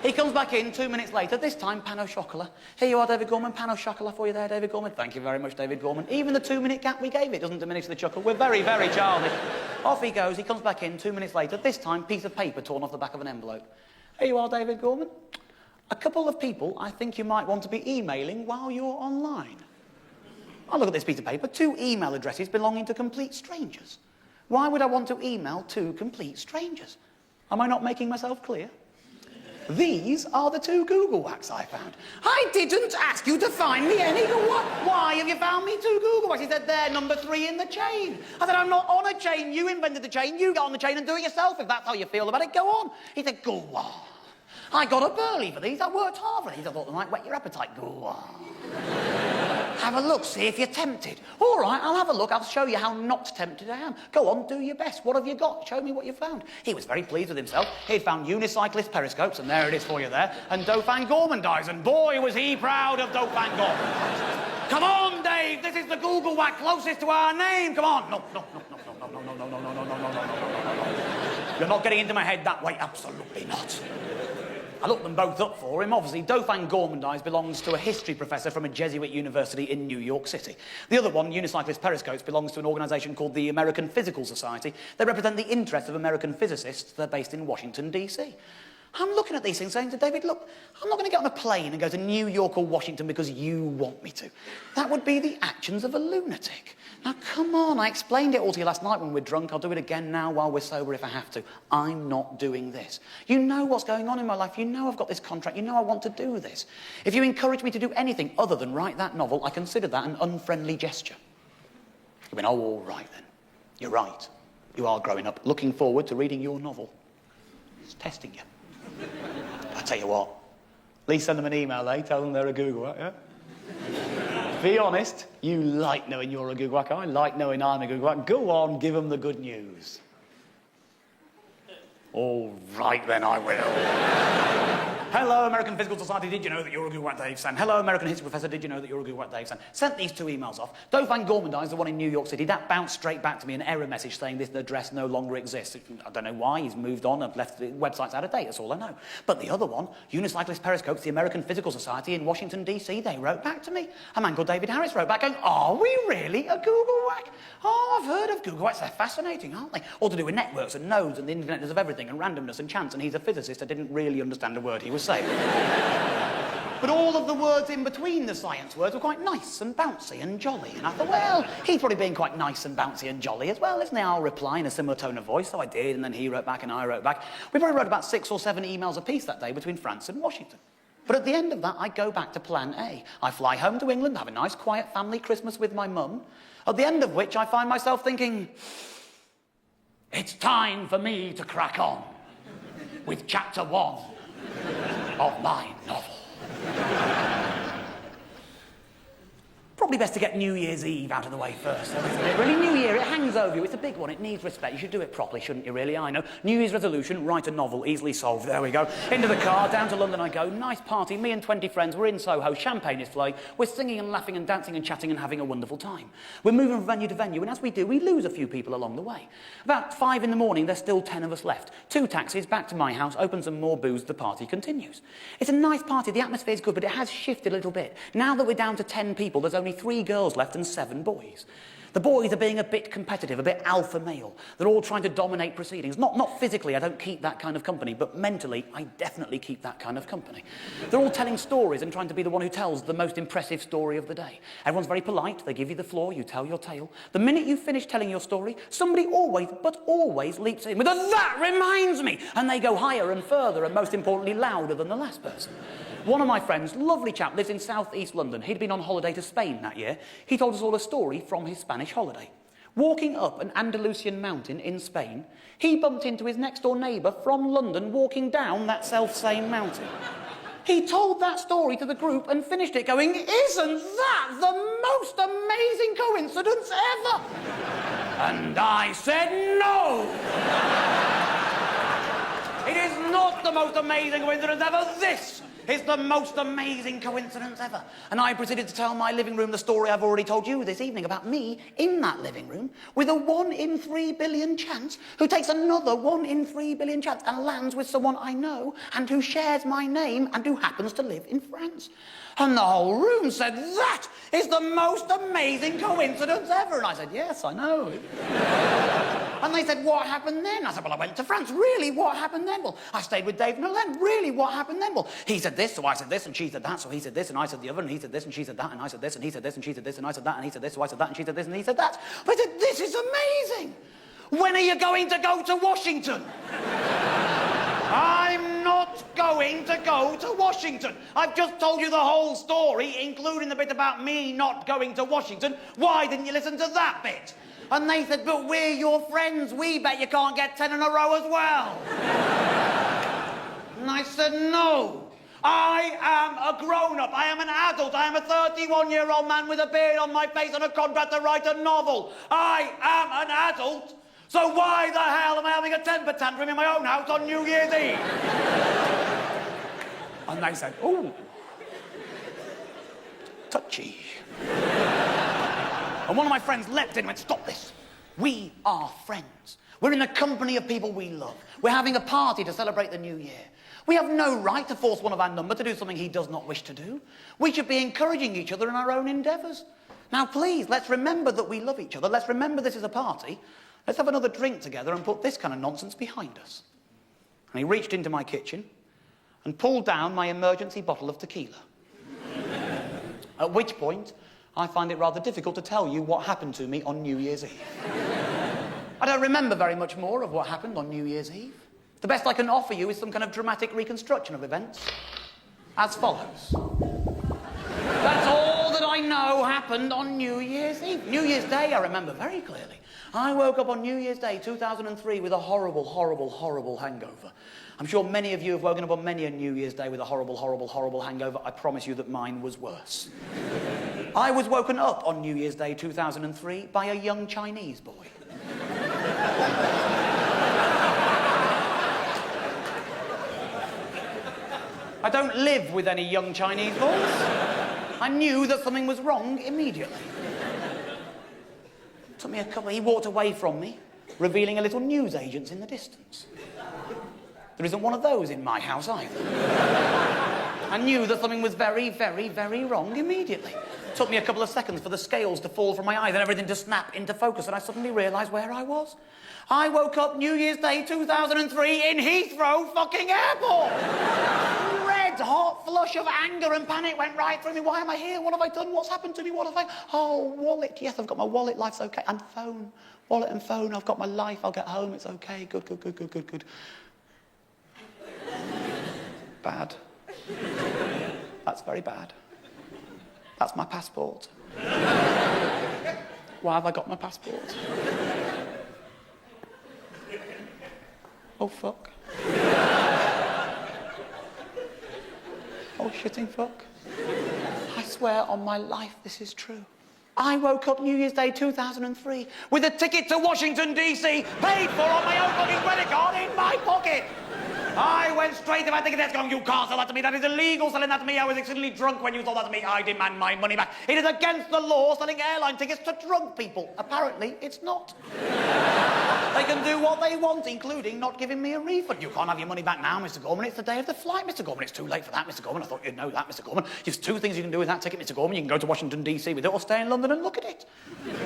He comes back in 2 minutes later, this time pan au chocolat. Here you are, David Gorman, pan au chocolat for you there, David Gorman. Thank you very much, David Gorman. Even the 2-minute gap we gave it doesn't diminish the chuckle. We're very, very childish. Off he goes, he comes back in 2 minutes later, this time piece of paper torn off the back of an envelope. Here you are, David Gorman. A couple of people I think you might want to be emailing while you're online. I look at this piece of paper, 2 email addresses belonging to complete strangers. Why would I want to email 2 complete strangers? Am I not making myself clear? These are the 2 Googlewhacks I found. I didn't ask you to find me any. Why have you found me 2 Googlewhacks? He said, they're number 3 in the chain. I said, I'm not on a chain. You invented the chain. You get on the chain and do it yourself. If that's how you feel about it, go on. He said, go on. I got up early for these. I worked hard for these. I thought they might whet your appetite. Go on. Have a look, see if you're tempted. All right, I'll have a look. I'll show you how not tempted I am. Go on, do your best. What have you got? Show me what you found. He was very pleased with himself. He'd found unicyclist periscopes, and there it is for you there, and Dauphin Gourmandise, and boy, was he proud of Dauphin Gourmandise. Come on, Dave, this is the Googlewhack closest to our name. Come on. No. You're not getting into my head that way. Absolutely not. I looked them both up for him. Obviously, Dauphin Gourmandise belongs to a history professor from a Jesuit university in New York City. The other one, Unicyclist Periscopes, belongs to an organisation called the American Physical Society. They represent the interests of American physicists. They're based in Washington, D.C. I'm looking at these things saying to David, look, I'm not going to get on a plane and go to New York or Washington because you want me to. That would be the actions of a lunatic. Now, come on, I explained it all to you last night when we're drunk. I'll do it again now while we're sober if I have to. I'm not doing this. You know what's going on in my life. You know I've got this contract. You know I want to do this. If you encourage me to do anything other than write that novel, I consider that an unfriendly gesture. You went, oh, all right then. You're right. You are growing up. Looking forward to reading your novel. It's testing you. I tell you what, at least send them an email, eh? Tell them they're a Googlewhack, yeah? Be honest, you like knowing you're a Googlewhack. I like knowing I'm a Googlewhack. Go on, give them the good news. All right, then I will. Hello, American Physical Society, did you know that you're a Googlewhack, Dave San? Hello, American History Professor, did you know that you're a Googlewhack, Dave San? Sent these 2 emails off. Dauphin Gourmandise, the one in New York City, that bounced straight back to me, an error message saying this address no longer exists. I don't know why, he's moved on and left the website's out of date, that's all I know. But the other one, Unicyclist Periscopes, the American Physical Society in Washington, D.C., they wrote back to me. A man called David Harris wrote back going, are we really a Googlewhack? Oh, I've heard of Googlewhacks, they're fascinating, aren't they? All to do with networks and nodes and the internet of everything and randomness and chance, and he's a physicist. I didn't really understand a word he was saying. But all of the words in between the science words were quite nice and bouncy and jolly. And I thought, well, he's probably being quite nice and bouncy and jolly as well, isn't he? I'll reply in a similar tone of voice. So I did, and then he wrote back and I wrote back. We probably wrote about 6 or 7 emails apiece that day between France and Washington. But at the end of that, I go back to plan A. I fly home to England, have a nice, quiet family Christmas with my mum, at the end of which I find myself thinking, it's time for me to crack on with chapter 1 of my novel. Probably Probably best to get New Year's Eve out of the way first, though, isn't it? Really, New Year, it hangs over you. It's a big one. It needs respect. You should do it properly, shouldn't you, really? I know. New Year's resolution, write a novel, easily solved. There we go. Into the car, down to London I go. Nice party, me and 20 friends. We're in Soho, champagne is flowing. We're singing and laughing and dancing and chatting and having a wonderful time. We're moving from venue to venue, and as we do, we lose a few people along the way. About 5 in the morning, there's still 10 of us left. 2 taxis, back to my house, open some more booze, the party continues. It's a nice party, the atmosphere's good, but it has shifted a little bit. Now that we're down to 10 people, there's only 3 girls left and 7 boys. The boys are being a bit competitive, a bit alpha male. They're all trying to dominate proceedings. Not physically, I don't keep that kind of company, but mentally, I definitely keep that kind of company. They're all telling stories and trying to be the one who tells the most impressive story of the day. Everyone's very polite, they give you the floor, you tell your tale. The minute you finish telling your story, somebody always leaps in with a "that reminds me!" and they go higher and further and most importantly louder than the last person. One of my friends, lovely chap, lives in south-east London. He'd been on holiday to Spain that year. He told us all a story from his Spanish holiday. Walking up an Andalusian mountain in Spain, he bumped into his next-door neighbour from London walking down that self-same mountain. He told that story to the group and finished it going, "Isn't that the most amazing coincidence ever?" And I said, "No! It is not the most amazing coincidence ever. This is the most amazing coincidence ever." And I proceeded to tell my living room the story I've already told you this evening about me in that living room with a 1 in 3 billion chance who takes another 1 in 3 billion chance and lands with someone I know and who shares my name and who happens to live in France. And the whole room said, "That is the most amazing coincidence ever." And I said, "Yes, I know." And they said, "What happened then?" I said, "Well, I went to France." "Really? What happened then?" "Well, I stayed with Dave and Elaine." "Really? What happened then?" "Well, he said this, so I said this, and she said that, so he said this, and I said the other, and he said this, and she said that, and I said this, and he said this, and she said this, and I said that, and he said this, so I said that, and she said this, and he said that." But I said, "This is amazing. When are you going to go to Washington?" "I'm not going to go to Washington. I've just told you the whole story, including the bit about me not going to Washington. Why didn't you listen to that bit?" And they said, "But we're your friends. We bet you can't get 10 in a row as well." And I said, "No. I am a grown-up. I am an adult. I am a 31-year-old man with a beard on my face and a contract to write a novel. I am an adult. So why the hell am I having a temper tantrum in my own house on New Year's Eve?" And they said, "Oh, touchy." And one of my friends leapt in and went, "Stop this. We are friends. We're in the company of people we love. We're having a party to celebrate the new year. We have no right to force one of our number to do something he does not wish to do. We should be encouraging each other in our own endeavours. Now, please, let's remember that we love each other. Let's remember this is a party. Let's have another drink together and put this kind of nonsense behind us." And he reached into my kitchen and pulled down my emergency bottle of tequila. At which point, I find it rather difficult to tell you what happened to me on New Year's Eve. I don't remember very much more of what happened on New Year's Eve. The best I can offer you is some kind of dramatic reconstruction of events, as follows. That's all that I know happened on New Year's Eve. New Year's Day, I remember very clearly. I woke up on New Year's Day, 2003, with a horrible, horrible, horrible hangover. I'm sure many of you have woken up on many a New Year's Day with a horrible, horrible, horrible hangover. I promise you that mine was worse. I was woken up on New Year's Day 2003 by a young Chinese boy. I don't live with any young Chinese boys. I knew that something was wrong immediately. It took me a couple. He walked away from me, revealing a little newsagent's in the distance. There isn't one of those in my house either. I knew that something was very, very, very wrong immediately. It took me a couple of seconds for the scales to fall from my eyes and everything to snap into focus, and I suddenly realised where I was. I woke up New Year's Day 2003 in Heathrow fucking airport. Red hot flush of anger and panic went right through me. Why am I here? What have I done? What's happened to me? What have I... Oh, wallet. Yes, I've got my wallet. Life's okay. And phone. Wallet and phone. I've got my life. I'll get home. It's okay. Good, good, good, good, good, good. Bad. That's very bad. That's my passport. Why have I got my passport? Oh, fuck. Oh, shitting fuck. I swear on my life this is true. I woke up New Year's Day 2003 with a ticket to Washington, D.C. paid for on my own fucking credit card in my pocket. I went straight to my ticket desk going, you can't sell that to me, that is illegal selling that to me. I was exceedingly drunk when you sold that to me. I demand my money back. It is against the law selling airline tickets to drunk people. Apparently, it's not. They can do what they want, including not giving me a refund. You can't have your money back now, Mr. Gorman. It's the day of the flight, Mr. Gorman. It's too late for that, Mr. Gorman. I thought you'd know that, Mr. Gorman. There's two things you can do with that ticket, Mr. Gorman. You can go to Washington, D.C. with it or stay in London and look at it.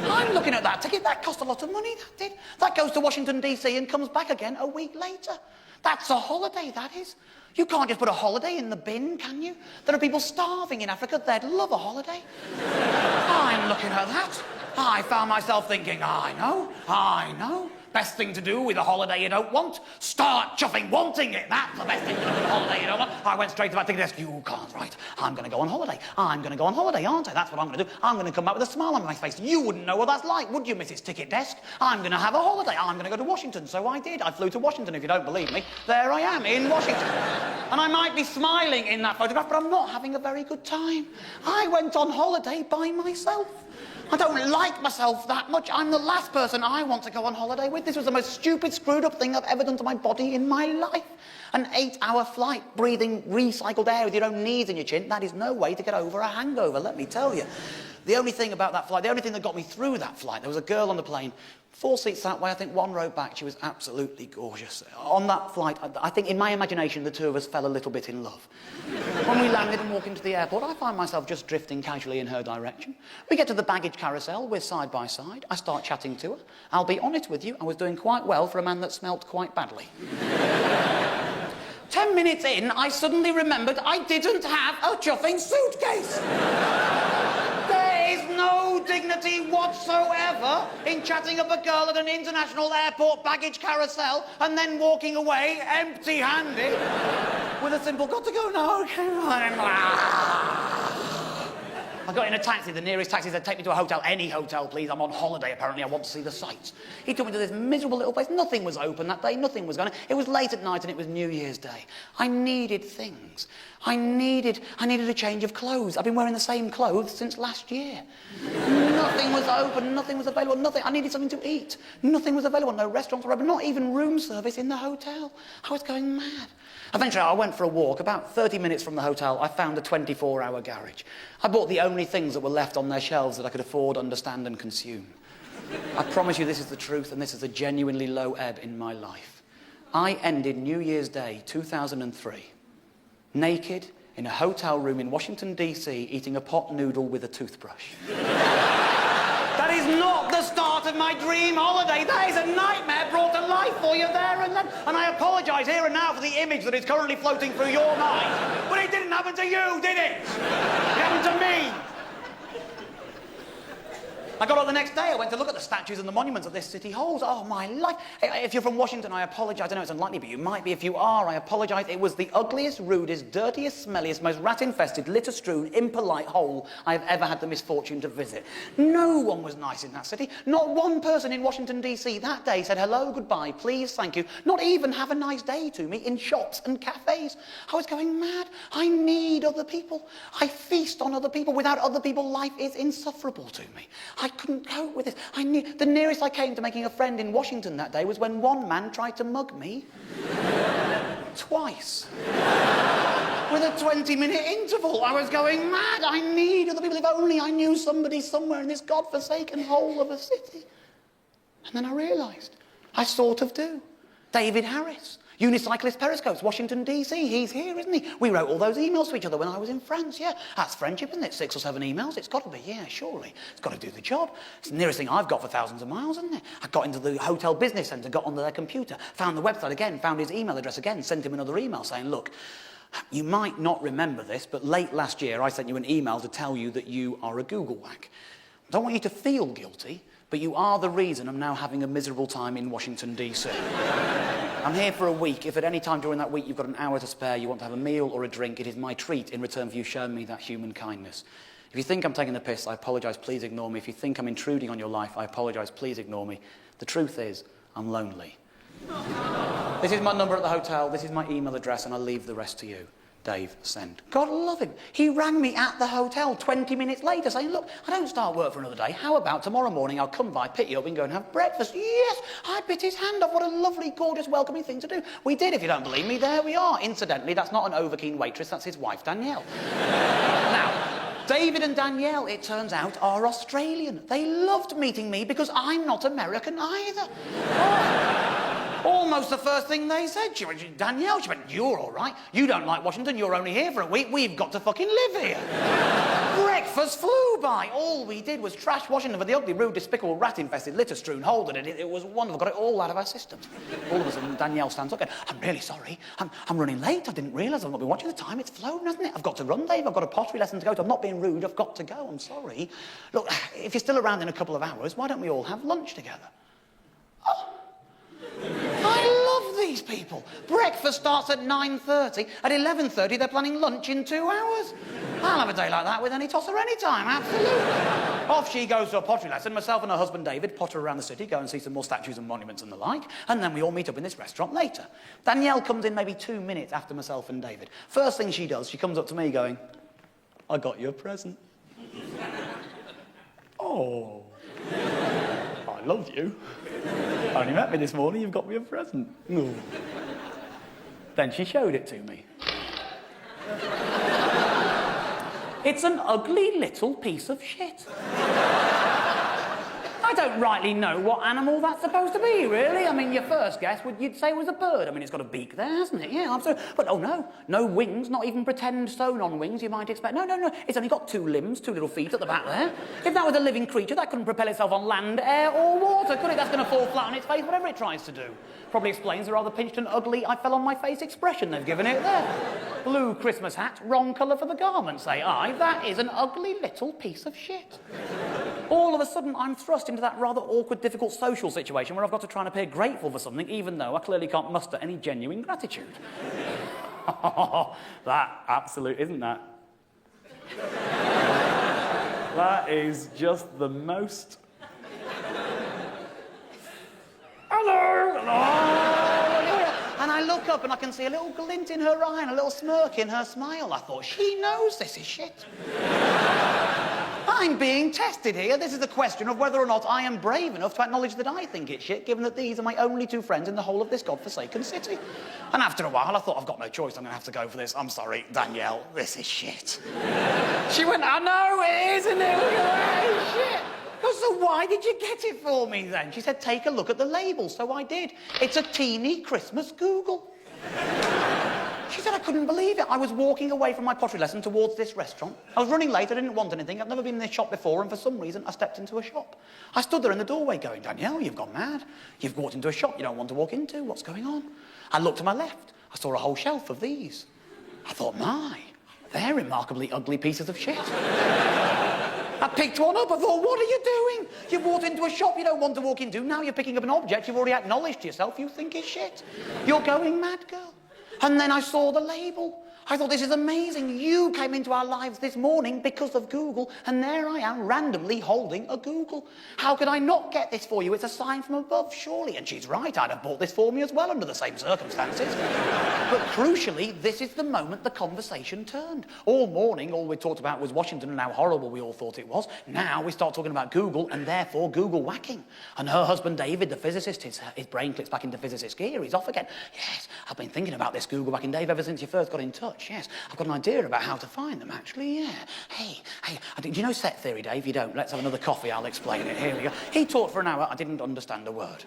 I'm looking at that ticket. That cost a lot of money, that did. That goes to Washington, D.C. and comes back again a week later. That's a holiday, that is. You can't just put a holiday in the bin, can you? There are people starving in Africa. They'd love a holiday. I'm looking at that. I found myself thinking, I know. Best thing to do with a holiday you don't want, start chuffing wanting it. That's the best thing to do with a holiday you don't want. I went straight to my ticket desk. You can't, right? I'm going to go on holiday. I'm going to go on holiday, aren't I? That's what I'm going to do. I'm going to come back with a smile on my face. You wouldn't know what that's like, would you, Mrs. Ticket Desk? I'm going to have a holiday. I'm going to go to Washington. So I did. I flew to Washington. If you don't believe me, there I am in Washington. And I might be smiling in that photograph, but I'm not having a very good time. I went on holiday by myself. I don't like myself that much. I'm the last person I want to go on holiday with. This was the most stupid, screwed-up thing I've ever done to my body in my life. An 8-hour flight, breathing recycled air with your own knees in your chin, that is no way to get over a hangover, let me tell you. The only thing about that flight, the only thing that got me through that flight, there was a girl on the plane, 4 seats that way, I think 1 row back. She was absolutely gorgeous. On that flight, I think in my imagination, the two of us fell a little bit in love. When we landed and walked into the airport, I find myself just drifting casually in her direction. We get to the baggage carousel, we're side by side. I start chatting to her. I'll be honest with you, I was doing quite well for a man that smelt quite badly. 10 minutes in, I suddenly remembered I didn't have a chuffing suitcase. There is no dignity whatsoever in chatting up a girl at an international airport baggage carousel and then walking away empty-handed with a simple, got to go now, okay, I got in a taxi, the nearest taxi said, take me to a hotel, any hotel, please. I'm on holiday, apparently. I want to see the sights. He took me to this miserable little place. Nothing was open that day. Nothing was going on. It was late at night and it was New Year's Day. I needed things. I needed a change of clothes. I've been wearing the same clothes since last year. Nothing was open. Nothing was available. Nothing. I needed something to eat. Nothing was available. No restaurants were open. Not even room service in the hotel. I was going mad. Eventually, I went for a walk. About 30 minutes from the hotel, I found a 24-hour garage. I bought the only things that were left on their shelves that I could afford, understand, and consume. I promise you this is the truth, and this is a genuinely low ebb in my life. I ended New Year's Day 2003, naked, in a hotel room in Washington, D.C., eating a pot noodle with a toothbrush. That is not the start of my dream holiday. That is a nightmare brought to life for you there and then. And I apologise here and now for the image that is currently floating through your mind. But it didn't happen to you, did it? It happened to me. I got up the next day, I went to look at the statues and the monuments that this city holds. Oh, my life. If you're from Washington, I apologise. I know it's unlikely, but you might be. If you are, I apologise. It was the ugliest, rudest, dirtiest, smelliest, most rat-infested, litter-strewn, impolite hole I have ever had the misfortune to visit. No one was nice in that city. Not one person in Washington, D.C. that day said hello, goodbye, please, thank you. Not even have a nice day to me in shops and cafes. I was going mad. I need other people. I feast on other people. Without other people, life is insufferable to me. I couldn't cope with this. The nearest I came to making a friend in Washington that day was when one man tried to mug me twice. With a 20-minute interval. I was going mad. I need other people. If only I knew somebody somewhere in this godforsaken hole of a city. And then I realised I sort of do. David Harris. Unicyclist Periscopes, Washington, D.C. He's here, isn't he? We wrote all those emails to each other when I was in France, yeah. That's friendship, isn't it? 6 or 7 emails. It's got to be, yeah, surely. It's got to do the job. It's the nearest thing I've got for thousands of miles, isn't it? I got into the hotel business centre, got onto their computer, found the website again, found his email address again, sent him another email saying, look, you might not remember this, but late last year I sent you an email to tell you that you are a Googlewhack. I don't want you to feel guilty, but you are the reason I'm now having a miserable time in Washington, D.C. I'm here for a week. If at any time during that week you've got an hour to spare, you want to have a meal or a drink, it is my treat in return for you showing me that human kindness. If you think I'm taking the piss, I apologise, please ignore me. If you think I'm intruding on your life, I apologise, please ignore me. The truth is, I'm lonely. This is my number at the hotel, this is my email address, and I'll leave the rest to you. Dave, send. God love him. He rang me at the hotel 20 minutes later saying, look, I don't start work for another day. How about tomorrow morning I'll come by, pick you up and go and have breakfast? Yes, I bit his hand off. What a lovely, gorgeous, welcoming thing to do. We did, if you don't believe me. There we are. Incidentally, that's not an overkeen waitress. That's his wife, Danielle. Now, David and Danielle, it turns out, are Australian. They loved meeting me because I'm not American either. Almost the first thing they said. She went, Danielle, she went, you're all right. You don't like Washington, you're only here for a week. We've got to fucking live here. Breakfast flew by. All we did was trash Washington for the ugly, rude, despicable, rat-infested, litter-strewn hole that it was wonderful. Got it all out of our systems. All of a sudden, Danielle stands up and I'm really sorry. I'm running late. I didn't realise. I've not been watching the time. It's flown, hasn't it? I've got to run, Dave. I've got a pottery lesson to go to. I'm not being rude. I've got to go. I'm sorry. Look, if you're still around in a couple of hours, why don't we all have lunch together? Oh. I love these people. Breakfast starts at 9:30. At 11:30, they're planning lunch in 2 hours. I'll have a day like that with any tosser any time, absolutely. Off she goes to a pottery lesson. Myself and her husband David potter around the city, go and see some more statues and monuments and the like, and then we all meet up in this restaurant later. Danielle comes in maybe 2 minutes after myself and David. First thing she does, she comes up to me going, I got you a present. Oh, I love you. Only met me this morning, you've got me a present. No. Then she showed it to me. It's an ugly little piece of shit. I don't rightly know what animal that's supposed to be, really. I mean, your first guess, you'd say it was a bird. I mean, it's got a beak there, hasn't it? Yeah, absolutely. But oh no, no wings, not even pretend sewn-on wings you might expect. No, it's only got 2 limbs, 2 little feet at the back there. If that was a living creature, that couldn't propel itself on land, air or water, could it? That's going to fall flat on its face, whatever it tries to do. Probably explains the rather pinched and ugly I fell on my face expression they've given it there. Blue Christmas hat, wrong colour for the garment, say I. That is an ugly little piece of shit. All of a sudden, I'm thrust into that rather awkward, difficult social situation where I've got to try and appear grateful for something, even though I clearly can't muster any genuine gratitude. That absolute, isn't that? That is just the most... Hello! And I look up and I can see a little glint in her eye and a little smirk in her smile. I thought, she knows this is shit. I'm being tested here. This is a question of whether or not I am brave enough to acknowledge that I think it's shit, given that these are my only 2 friends in the whole of this godforsaken city. And after a while, I thought, I've got no choice. I'm going to have to go for this. I'm sorry, Danielle, this is shit. She went, I know it is, isn't it? It's shit. I goes, so why did you get it for me then? She said, take a look at the label. So I did. It's a teeny Christmas Google. She said I couldn't believe it. I was walking away from my pottery lesson towards this restaurant. I was running late, I didn't want anything. I've never been in this shop before, and for some reason, I stepped into a shop. I stood there in the doorway going, Danielle, you've gone mad. You've walked into a shop you don't want to walk into. What's going on? I looked to my left. I saw a whole shelf of these. I thought, my, they're remarkably ugly pieces of shit. I picked one up. I thought, what are you doing? You walked into a shop you don't want to walk into. Now you're picking up an object you've already acknowledged to yourself you think is shit. You're going mad, girl. And then I saw the label. I thought, this is amazing. You came into our lives this morning because of Google, and there I am randomly holding a Google. How could I not get this for you? It's a sign from above, surely. And she's right. I'd have bought this for me as well under the same circumstances. But crucially, this is the moment the conversation turned. All morning, all we talked about was Washington and how horrible we all thought it was. Now we start talking about Google and therefore Google whacking. And her husband, David, the physicist, his brain clicks back into physicist gear. He's off again. Yes, I've been thinking about this Google whacking, Dave, ever since you first got in touch. Yes, I've got an idea about how to find them, actually, yeah. Hey, do you know set theory, Dave? You don't. Let's have another coffee, I'll explain it. Here we go. He talked for an hour, I didn't understand a word.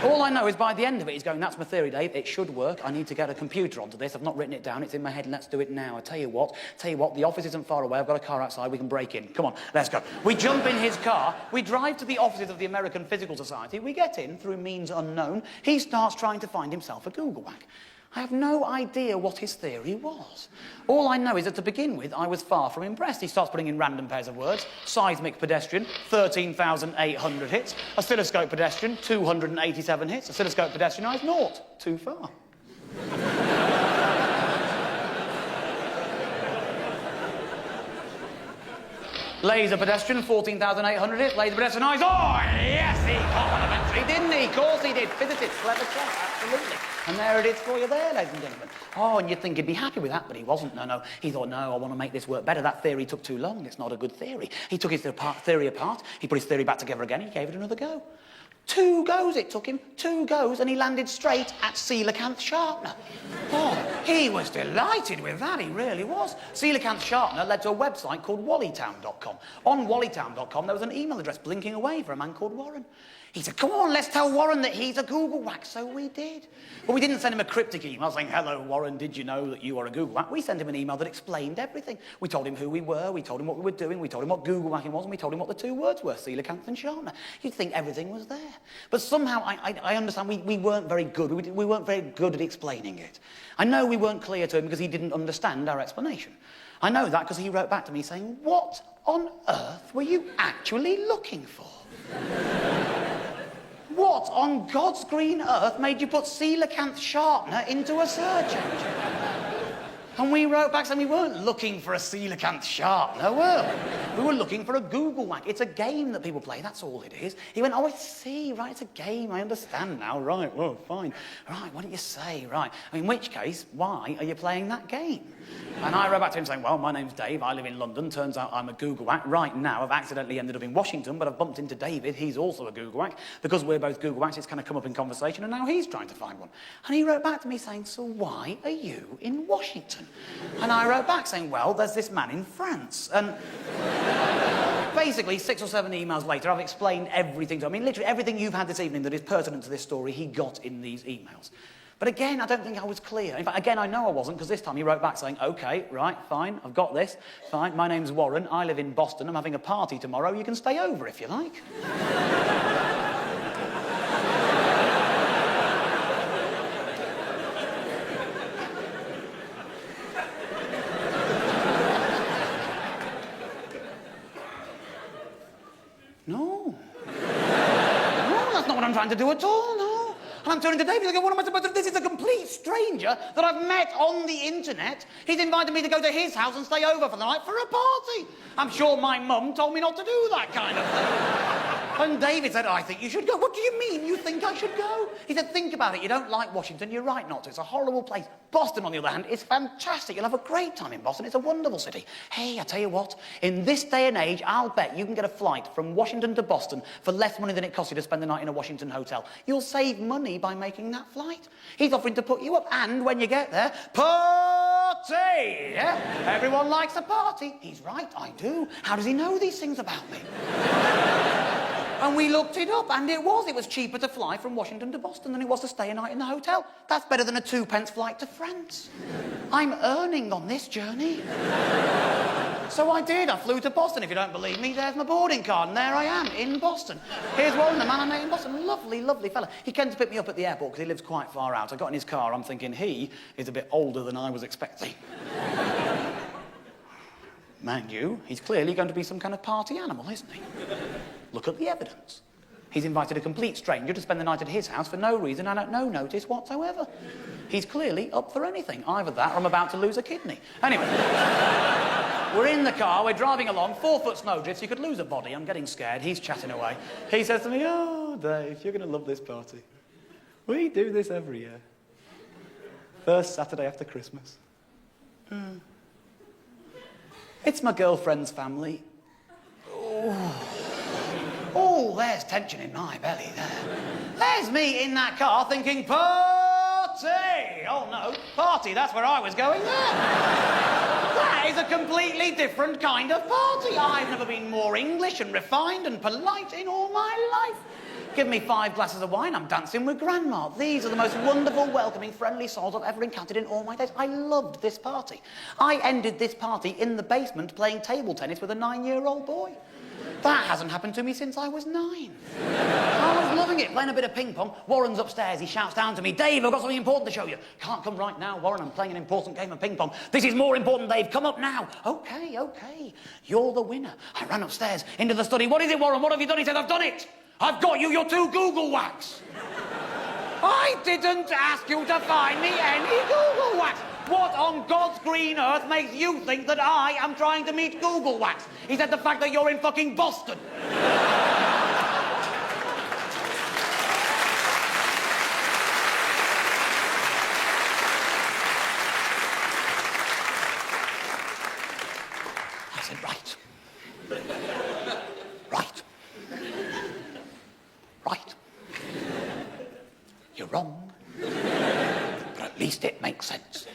All I know is by the end of it, he's going, that's my theory, Dave. It should work. I need to get a computer onto this. I've not written it down. It's in my head. Let's do it now. I tell you what, the office isn't far away. I've got a car outside. We can break in. Come on, let's go. We jump in his car. We drive to the offices of the American Physical Society. We get in through means unknown. He starts trying to find himself a Google whack. I have no idea what his theory was. All I know is that to begin with, I was far from impressed. He starts putting in random pairs of words. Seismic pedestrian, 13,800 hits. Oscilloscope pedestrian, 287 hits. Oscilloscope pedestrianised, 0. Too far. Laser pedestrian, 14,800 hits. Laser pedestrian eyes. Oh, yes, he got one eventually, didn't he? Of course he did. Physicist, clever chap, absolutely. And there it is for you there, ladies and gentlemen. Oh, and you'd think he'd be happy with that, but he wasn't. No. He thought, no, I want to make this work better. That theory took too long. It's not a good theory. He took his theory apart. He put his theory back together again. He gave it another go. 2 goes it took him, 2 goes, and he landed straight at coelacanth sharpener. Oh, he was delighted with that, he really was. Coelacanth sharpener led to a website called wallytown.com. On wallytown.com, there was an email address blinking away for a man called Warren. He said, come on, let's tell Warren that he's a Googlewhack. So we did. But we didn't send him a cryptic email saying, hello, Warren, did you know that you are a Googlewhack? We sent him an email that explained everything. We told him who we were, we told him what we were doing, we told him what Googlewhacking was, and we told him what the 2 words were, coelacanth and sharpener. You'd think everything was there. But somehow, I understand, we weren't very good. We weren't very good at explaining it. I know we weren't clear to him because he didn't understand our explanation. I know that because he wrote back to me saying, what on earth were you actually looking for? What on God's green earth made you put coelacanth sharpener into a search engine? And we wrote back saying we weren't looking for a coelacanth sharpener, were we? We were looking for a Googlewhack. It's a game that people play, that's all it is. He went, oh, I see, right, it's a game, I understand now, right, well, fine. Right, what did you say, right? In which case, why are you playing that game? And I wrote back to him saying, well, my name's Dave, I live in London, turns out I'm a Googlewhack. Right now, I've accidentally ended up in Washington, but I've bumped into David, he's also a Googlewhack. Because we're both Googlewhacks, it's kind of come up in conversation, and now he's trying to find one. And he wrote back to me saying, so why are you in Washington? And I wrote back saying, well, there's this man in France. And basically, 6 or 7 emails later, I've explained everything to him. I mean, literally everything you've had this evening that is pertinent to this story, he got in these emails. But again, I don't think I was clear. In fact, again, I know I wasn't, because this time he wrote back saying, OK, right, fine, I've got this. Fine, my name's Warren, I live in Boston, I'm having a party tomorrow, you can stay over if you like. No. No, that's not what I'm trying to do at all, no. And I'm turning to David, I go, what am I supposed to do? This is a complete stranger that I've met on the internet. He's invited me to go to his house and stay over for the night for a party. I'm sure my mum told me not to do that kind of thing. And David said, I think you should go. What do you mean you think I should go? He said, think about it. You don't like Washington. You're right not to. It's a horrible place. Boston, on the other hand, is fantastic. You'll have a great time in Boston. It's a wonderful city. Hey, I tell you what, in this day and age, I'll bet you can get a flight from Washington to Boston for less money than it costs you to spend the night in a Washington hotel. You'll save money by making that flight. He's offering to put you up, and when you get there, party! Yeah? Everyone likes a party. He's right, I do. How does he know these things about me? And we looked it up, and it was cheaper to fly from Washington to Boston than it was to stay a night in the hotel. That's better than a 2p flight to France. I'm earning on this journey. So I did. I flew to Boston. If you don't believe me, there's my boarding card, and there I am, in Boston. Here's Warren, the man I met in Boston. Lovely, lovely fella. He came to pick me up at the airport because he lives quite far out. I got in his car. I'm thinking, he is a bit older than I was expecting. Mind you, he's clearly going to be some kind of party animal, isn't he? Look at the evidence. He's invited a complete stranger to spend the night at his house for no reason and at no notice whatsoever. He's clearly up for anything. Either that or I'm about to lose a kidney. Anyway, we're in the car, we're driving along, 4-foot snowdrifts, you could lose a body. I'm getting scared, he's chatting away. He says to me, oh, Dave, you're going to love this party. We do this every year. First Saturday after Christmas. It's my girlfriend's family. Oh, there's tension in my belly there. There's me in that car thinking, party! Oh, no, party, that's where I was going there. That is a completely different kind of party. I've never been more English and refined and polite in all my life. Give me 5 glasses of wine, I'm dancing with Grandma. These are the most wonderful, welcoming, friendly souls I've ever encountered in all my days. I loved this party. I ended this party in the basement playing table tennis with a 9-year-old boy. That hasn't happened to me since I was 9. I was loving it, playing a bit of ping pong. Warren's upstairs, he shouts down to me, Dave, I've got something important to show you. Can't come right now, Warren, I'm playing an important game of ping pong. This is more important, Dave, come up now. OK, OK, you're the winner. I ran upstairs into the study. What is it, Warren, what have you done? He said, I've done it. I've got you your 2 Googlewhacks. I didn't ask you to find me any Googlewhacks. what on God's green earth makes you think that I am trying to meet Googlewhacked? He said, the fact that you're in fucking Boston. I said, right. Right. Right. You're wrong. But at least it makes sense.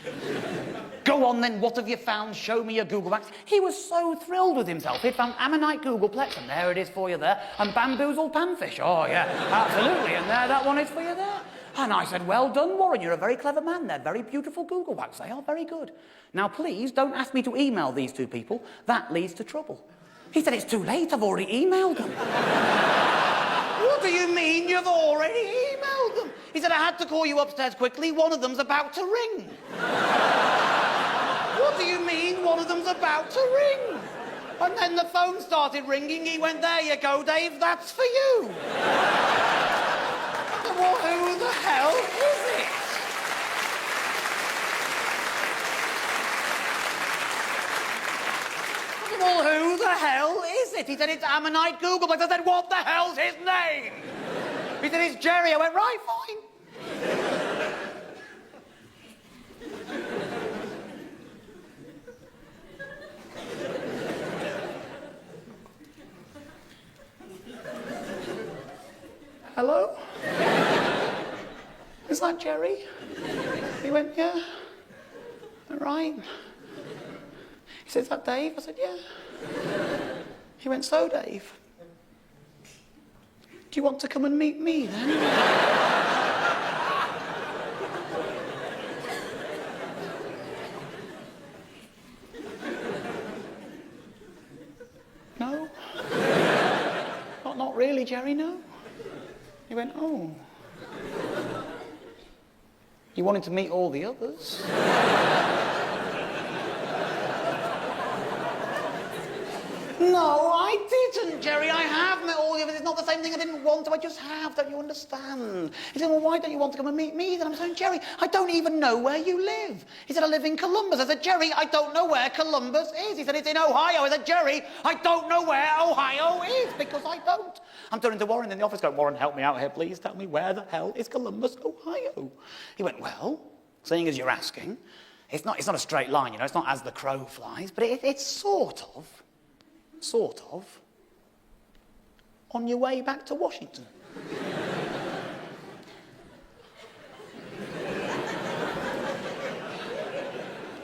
Go on then, what have you found? Show me your Googlewhacked. He was so thrilled with himself. He'd found ammonite googleplex, and there it is for you there. And bamboozled panfish. Oh, yeah, absolutely. And there, that one is for you there. And I said, well done, Warren. You're a very clever man. They're very beautiful Googlewhacks. They are very good. Now, please, don't ask me to email these two people. That leads to trouble. He said, it's too late. I've already emailed them. What do you mean you've already emailed them? He said, I had to call you upstairs quickly. One of them's about to ring. What do you mean one of them's about to ring? And then the phone started ringing. He went, there you go, Dave, that's for you. Well, who the hell is it? Well, who the hell is it? He said, it's Ammonite Googleplex. I said, what the hell's his name? He said, it's Jerry. I went, right, fine. Hello? Is that Jerry? He went, yeah. All right. He said, is that Dave? I said, yeah. He went, so, Dave, do you want to come and meet me, then? No? Not really, Jerry, no. He went, oh. You wanted to meet all the others? No, I didn't, Jerry. I have met all the others. It's not the same thing. I didn't want to. I just have. Don't you understand? He said, well, why don't you want to come and meet me? Then I'm saying, Jerry, I don't even know where you live. He said, I live in Columbus. I said, Jerry, I don't know where Columbus is. He said, it's in Ohio. I said, Jerry, I don't know where Ohio is because I don't. I'm turning to Warren in the office going, Warren, help me out here, please. Tell me where the hell is Columbus, Ohio? He went, well, seeing as you're asking, it's not a straight line, you know. It's not as the crow flies, but it's sort of, on your way back to Washington.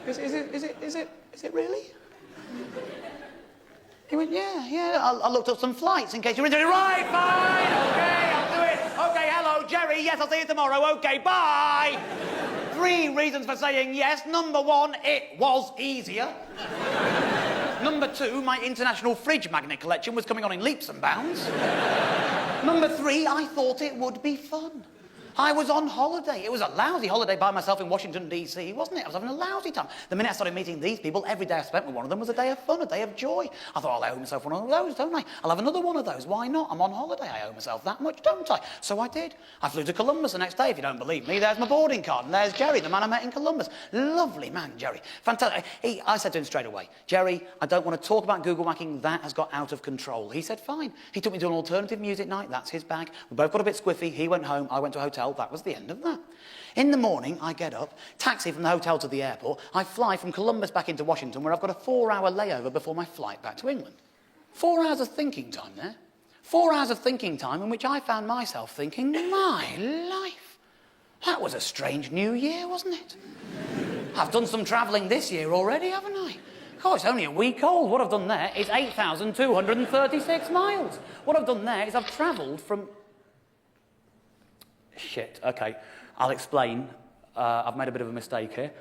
Is it really? He went, yeah. I looked up some flights in case you're interested. Right, fine, okay, I'll do it. Okay, hello, Jerry. Yes, I'll see you tomorrow. Okay, bye. 3 reasons for saying yes. Number 1, it was easier. Number 2, my international fridge magnet collection was coming on in leaps and bounds. Number 3, I thought it would be fun. I was on holiday. It was a lousy holiday by myself in Washington, D.C., wasn't it? I was having a lousy time. The minute I started meeting these people, every day I spent with one of them was a day of fun, a day of joy. I thought, I'll owe myself one of those, don't I? I'll have another one of those. Why not? I'm on holiday. I owe myself that much, don't I? So I did. I flew to Columbus the next day. If you don't believe me, there's my boarding card. And there's Jerry, the man I met in Columbus. Lovely man, Jerry. Fantastic. I said to him straight away, Jerry, I don't want to talk about Google whacking. That has got out of control. He said, fine. He took me to an alternative music night. That's his bag. We both got a bit squiffy. He went home. I went to a hotel. That was the end of that. In the morning, I get up, taxi from the hotel to the airport. I fly from Columbus back into Washington, where I've got a 4-hour layover before my flight back to England. 4 hours of thinking time there. 4 hours of thinking time in which I found myself thinking, my life, that was a strange new year, wasn't it? I've done some travelling this year already, haven't I? God, it's only a week old. What I've done there is 8,236 miles. What I've done there is I've travelled from... Shit, okay, I'll explain. I've made a bit of a mistake here.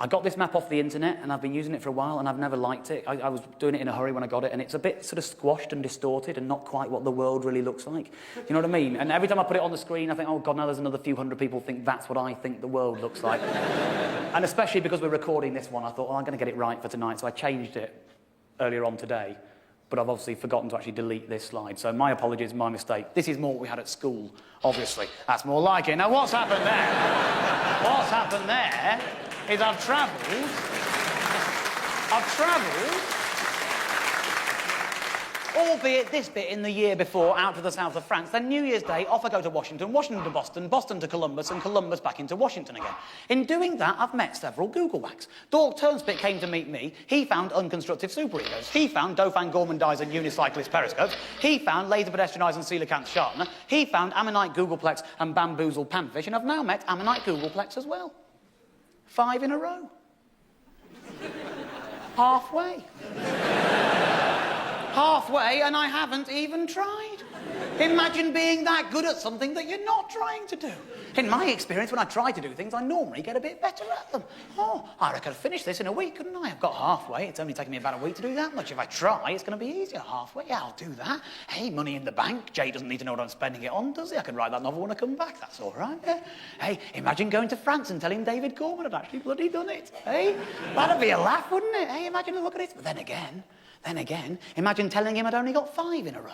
I got this map off the internet and I've been using it for a while and I've never liked it. I was doing it in a hurry when I got it and it's a bit sort of squashed and distorted and not quite what the world really looks like. You know what I mean? And every time I put it on the screen, I think, oh God, now there's another few hundred people think that's what I think the world looks like. And especially because we're recording this one, I thought, oh, I'm going to get it right for tonight, so I changed it earlier on today. But I've obviously forgotten to actually delete this slide. So my apologies, my mistake. This is more what we had at school, obviously. That's more like it. Now, what's happened there? What's happened there is I've travelled, albeit this bit in the year before, out to the south of France. Then New Year's Day, off I go to Washington, Washington to Boston, Boston to Columbus, and Columbus back into Washington again. In doing that, I've met several Googlewhacks. Dork Turnspit came to meet me. He found unconstructive superegos. He found Dauphin Gourmandise and unicyclist periscopes. He found laser pedestrianised and coelacanth sharpener. He found ammonite googleplex and bamboozled panfish, and I've now met ammonite googleplex as well. 5 in a row. Halfway. Halfway, and I haven't even tried. Imagine being that good at something that you're not trying to do. In my experience, when I try to do things, I normally get a bit better at them. Oh, I reckon I'd finish this in a week, couldn't I? I've got halfway. It's only taken me about a week to do that much. If I try, it's going to be easier. Halfway, yeah, I'll do that. Hey, money in the bank. Jay doesn't need to know what I'm spending it on, does he? I can write that novel when I come back. That's all right, yeah. Hey, imagine going to France and telling David Corman I'd actually bloody done it. Hey, that'd be a laugh, wouldn't it? Hey, imagine look at it. But then again, imagine telling him I'd only got 5 in a row.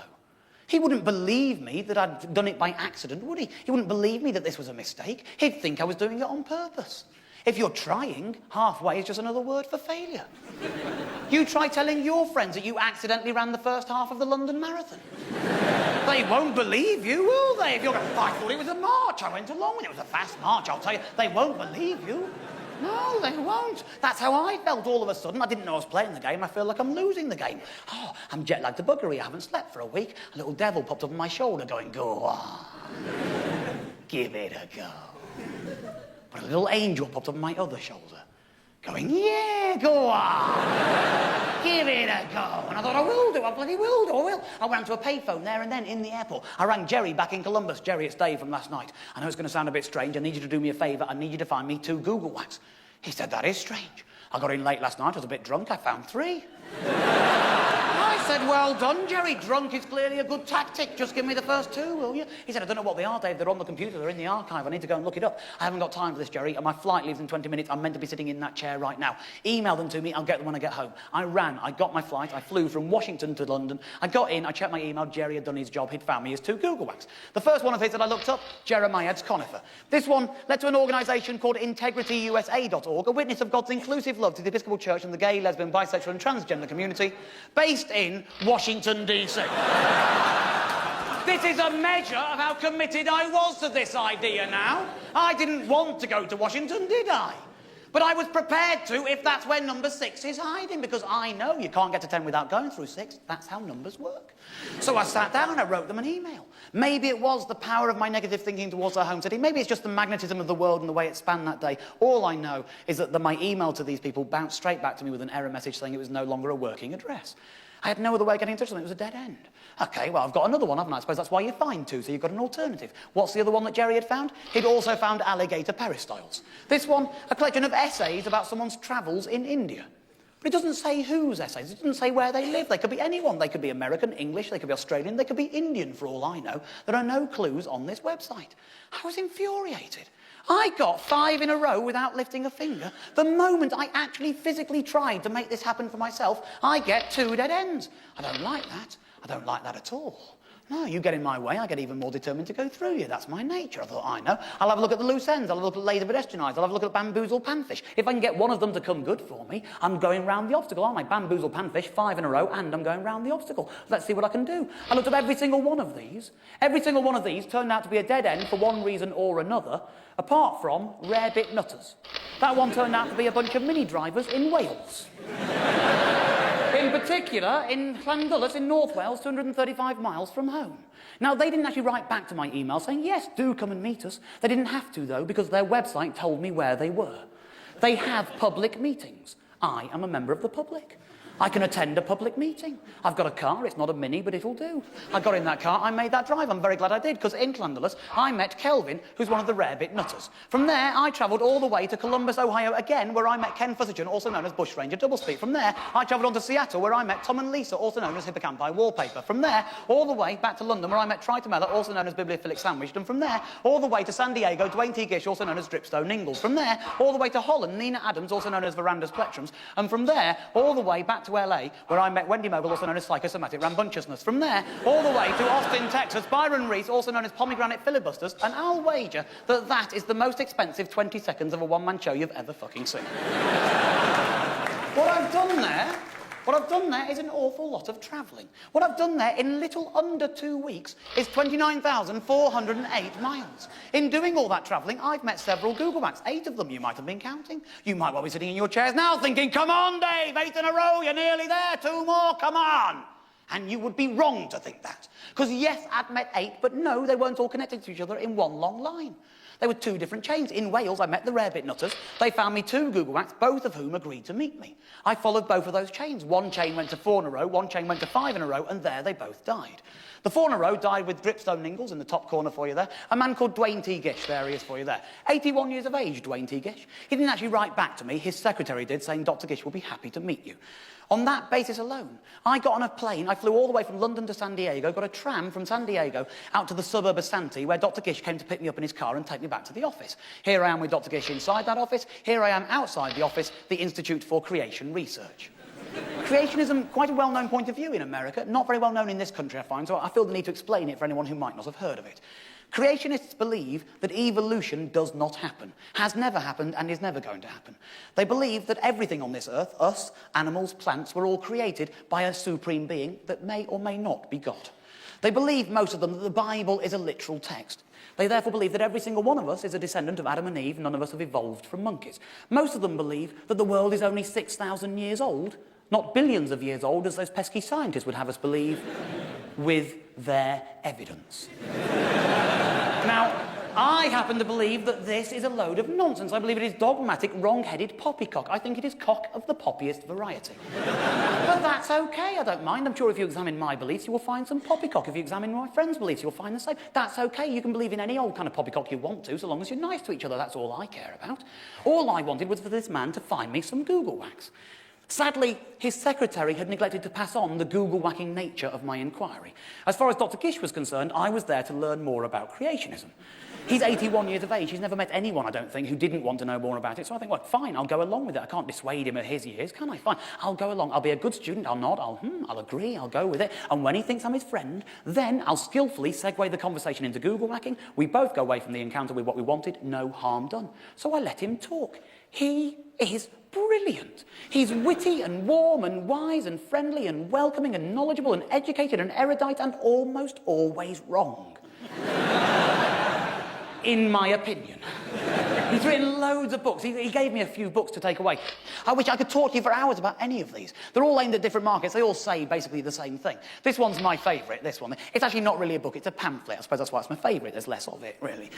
He wouldn't believe me that I'd done it by accident, would he? He wouldn't believe me that this was a mistake. He'd think I was doing it on purpose. If you're trying, halfway is just another word for failure. You try telling your friends that you accidentally ran the first half of the London Marathon. They won't believe you, will they? If you're going, I thought it was a march. I went along with it. It was a fast march, I'll tell you. They won't believe you. No, they won't. That's how I felt all of a sudden. I didn't know I was playing the game. I feel like I'm losing the game. Oh, I'm jet-lagged to buggery. I haven't slept for a week. A little devil popped up on my shoulder going, go on. Give it a go. But a little angel popped up on my other shoulder going, yeah, go on. Give it a go. And I thought, I will do. I bloody will do. I will. I went to a payphone there and then in the airport. I rang Jerry back in Columbus. Jerry, it's Dave from last night. I know it's going to sound a bit strange. I need you to do me a favour. I need you to find me 2 Googlewhacks. He said, that is strange. I got in late last night. I was a bit drunk. I found 3. I said, well done, Jerry. Drunk is clearly a good tactic. Just give me the first 2, will you? He said, I don't know what they are, Dave. They're on the computer. They're in the archive. I need to go and look it up. I haven't got time for this, Jerry, and my flight leaves in 20 minutes. I'm meant to be sitting in that chair right now. Email them to me. I'll get them when I get home. I ran. I got my flight. I flew from Washington to London. I got in. I checked my email. Jerry had done his job. He'd found me his 2 Googlewhacks. The first one of his that I looked up, Jeremiah's conifer. This one led to an organisation called IntegrityUSA.org, a witness of God's inclusive love to the Episcopal Church and the gay, lesbian, bisexual and transgender community, based in Washington, D.C. This is a measure of how committed I was to this idea now. I didn't want to go to Washington, did I? But I was prepared to if that's where number 6 is hiding, because I know you can't get to 10 without going through 6. That's how numbers work. So I sat down and I wrote them an email. Maybe it was the power of my negative thinking towards our home city. Maybe it's just the magnetism of the world and the way it spanned that day. All I know is that my email to these people bounced straight back to me with an error message saying it was no longer a working address. I had no other way of getting in touch with them. It was a dead end. OK, well, I've got another one, haven't I? I suppose that's why you find 2, so you've got an alternative. What's the other one that Jerry had found? He'd also found alligator peristyles. This one, a collection of essays about someone's travels in India. But it doesn't say whose essays. It doesn't say where they live. They could be anyone. They could be American, English, they could be Australian, they could be Indian, for all I know. There are no clues on this website. I was infuriated. I got 5 in a row without lifting a finger. The moment I actually physically tried to make this happen for myself, I get 2 dead ends. I don't like that. I don't like that at all. No, you get in my way, I get even more determined to go through you. That's my nature. I thought, I know. I'll have a look at the loose ends. I'll have a look at laser pedestrianised. I'll have a look at bamboozled panfish. If I can get one of them to come good for me, I'm going round the obstacle, aren't I? Bamboozled panfish, 5 in a row, and I'm going round the obstacle. Let's see what I can do. I looked at every single one of these. Every single one of these turned out to be a dead end for one reason or another, apart from rarebit nutters. That one turned out to be a bunch of mini drivers in Wales. In particular, in Llandulus in North Wales, 235 miles from home. Now, they didn't actually write back to my email saying, yes, do come and meet us. They didn't have to, though, because their website told me where they were. They have public meetings. I am a member of the public. I can attend a public meeting. I've got a car. It's not a Mini, but it'll do. I got in that car. I made that drive. I'm very glad I did, because in Llandulus, I met Kelvin, who's one of the rarebit nutters. From there, I travelled all the way to Columbus, Ohio, again, where I met Ken Fussichan, also known as Bushranger Doublespeak. From there, I travelled on to Seattle, where I met Tom and Lisa, also known as Hippocampi Wallpaper. From there, all the way back to London, where I met Tritomella, also known as Bibliophilic Sandwiched. And from there, all the way to San Diego, Dwayne T. Gish, also known as Dripstone Ingalls. From there, all the way to Holland, Nina Adams, also known as Verandas Plectrums. And from there, all the way back to to LA, where I met Wendy Mogul, also known as psychosomatic rambunctiousness. From there, all the way to Austin, Texas, Byron Reese, also known as pomegranate filibusters, and I'll wager that that is the most expensive 20 seconds of a one-man show you've ever fucking seen. What I've done there is an awful lot of travelling. What I've done there in little under 2 weeks is 29,408 miles. In doing all that travelling, I've met several Googlewhacks. 8 of them you might have been counting. You might well be sitting in your chairs now thinking, come on, Dave, 8 in a row, you're nearly there, 2 more, come on. And you would be wrong to think that. Because yes, I'd met 8, but no, they weren't all connected to each other in one long line. They were 2 different chains. In Wales, I met the Rarebit Nutters. They found me 2 Googlewhacks, both of whom agreed to meet me. I followed both of those chains. One chain went to 4 in a row, one chain went to 5 in a row, and there they both died. The 4 in a row died with Dripstone Ningles in the top corner for you there. A man called Dwayne T. Gish, there he is for you there. 81 years of age, Dwayne T. Gish. He didn't actually write back to me. His secretary did, saying Dr. Gish will be happy to meet you. On that basis alone, I got on a plane, I flew all the way from London to San Diego, got a tram from San Diego out to the suburb of Santee, where Dr. Gish came to pick me up in his car and take me back to the office. Here I am with Dr. Gish inside that office, here I am outside the office, the Institute for Creation Research. Creationism, quite a well-known point of view in America, not very well known in this country, I find, so I feel the need to explain it for anyone who might not have heard of it. Creationists believe that evolution does not happen, has never happened, and is never going to happen. They believe that everything on this earth, us, animals, plants, were all created by a supreme being that may or may not be God. They believe, most of them, that the Bible is a literal text. They therefore believe that every single one of us is a descendant of Adam and Eve, none of us have evolved from monkeys. Most of them believe that the world is only 6,000 years old, not billions of years old, as those pesky scientists would have us believe, with their evidence. Now, I happen to believe that this is a load of nonsense. I believe it is dogmatic, wrong-headed poppycock. I think it is cock of the poppiest variety. But that's okay, I don't mind. I'm sure if you examine my beliefs, you will find some poppycock. If you examine my friends' beliefs, you'll find the same. That's okay, you can believe in any old kind of poppycock you want to, so long as you're nice to each other. That's all I care about. All I wanted was for this man to find me some Googlewhacks. Sadly, his secretary had neglected to pass on the Googlewhacking nature of my inquiry. As far as Dr. Gish was concerned, I was there to learn more about creationism. He's 81 years of age. He's never met anyone, I don't think, who didn't want to know more about it. So I think, well, fine, I'll go along with it. I can't dissuade him at his years, can I? Fine, I'll go along. I'll be a good student. I'll nod. I'll agree. I'll go with it. And when he thinks I'm his friend, then I'll skillfully segue the conversation into Googlewhacking. We both go away from the encounter with what we wanted. No harm done. So I let him talk. He is brilliant. He's witty and warm and wise and friendly and welcoming and knowledgeable and educated and erudite and almost always wrong. In my opinion. He's written loads of books. He gave me a few books to take away. I wish I could talk to you for hours about any of these. They're all aimed at different markets. They all say basically the same thing. This one's my favourite, this one. It's actually not really a book, it's a pamphlet. I suppose that's why it's my favourite. There's less of it, really.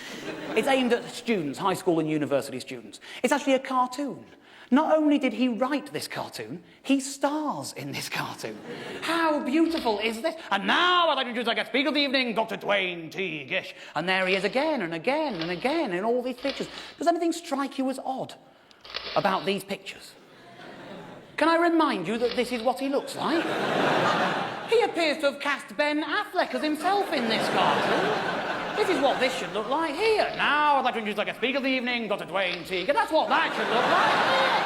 It's aimed at students, high school and university students. It's actually a cartoon. Not only did he write this cartoon, he stars in this cartoon. How beautiful is this? And now I'd like to introduce our guest speaker of the evening, Dr. Dwayne T. Gish. And there he is again and again and again in all these pictures. Does anything strike you as odd about these pictures? Can I remind you that this is what he looks like? He appears to have cast Ben Affleck as himself in this cartoon. This is what this should look like here. Now I'd like to introduce our guest speaker of the evening, Dr. Dwayne T. Gish. That's what that should look like.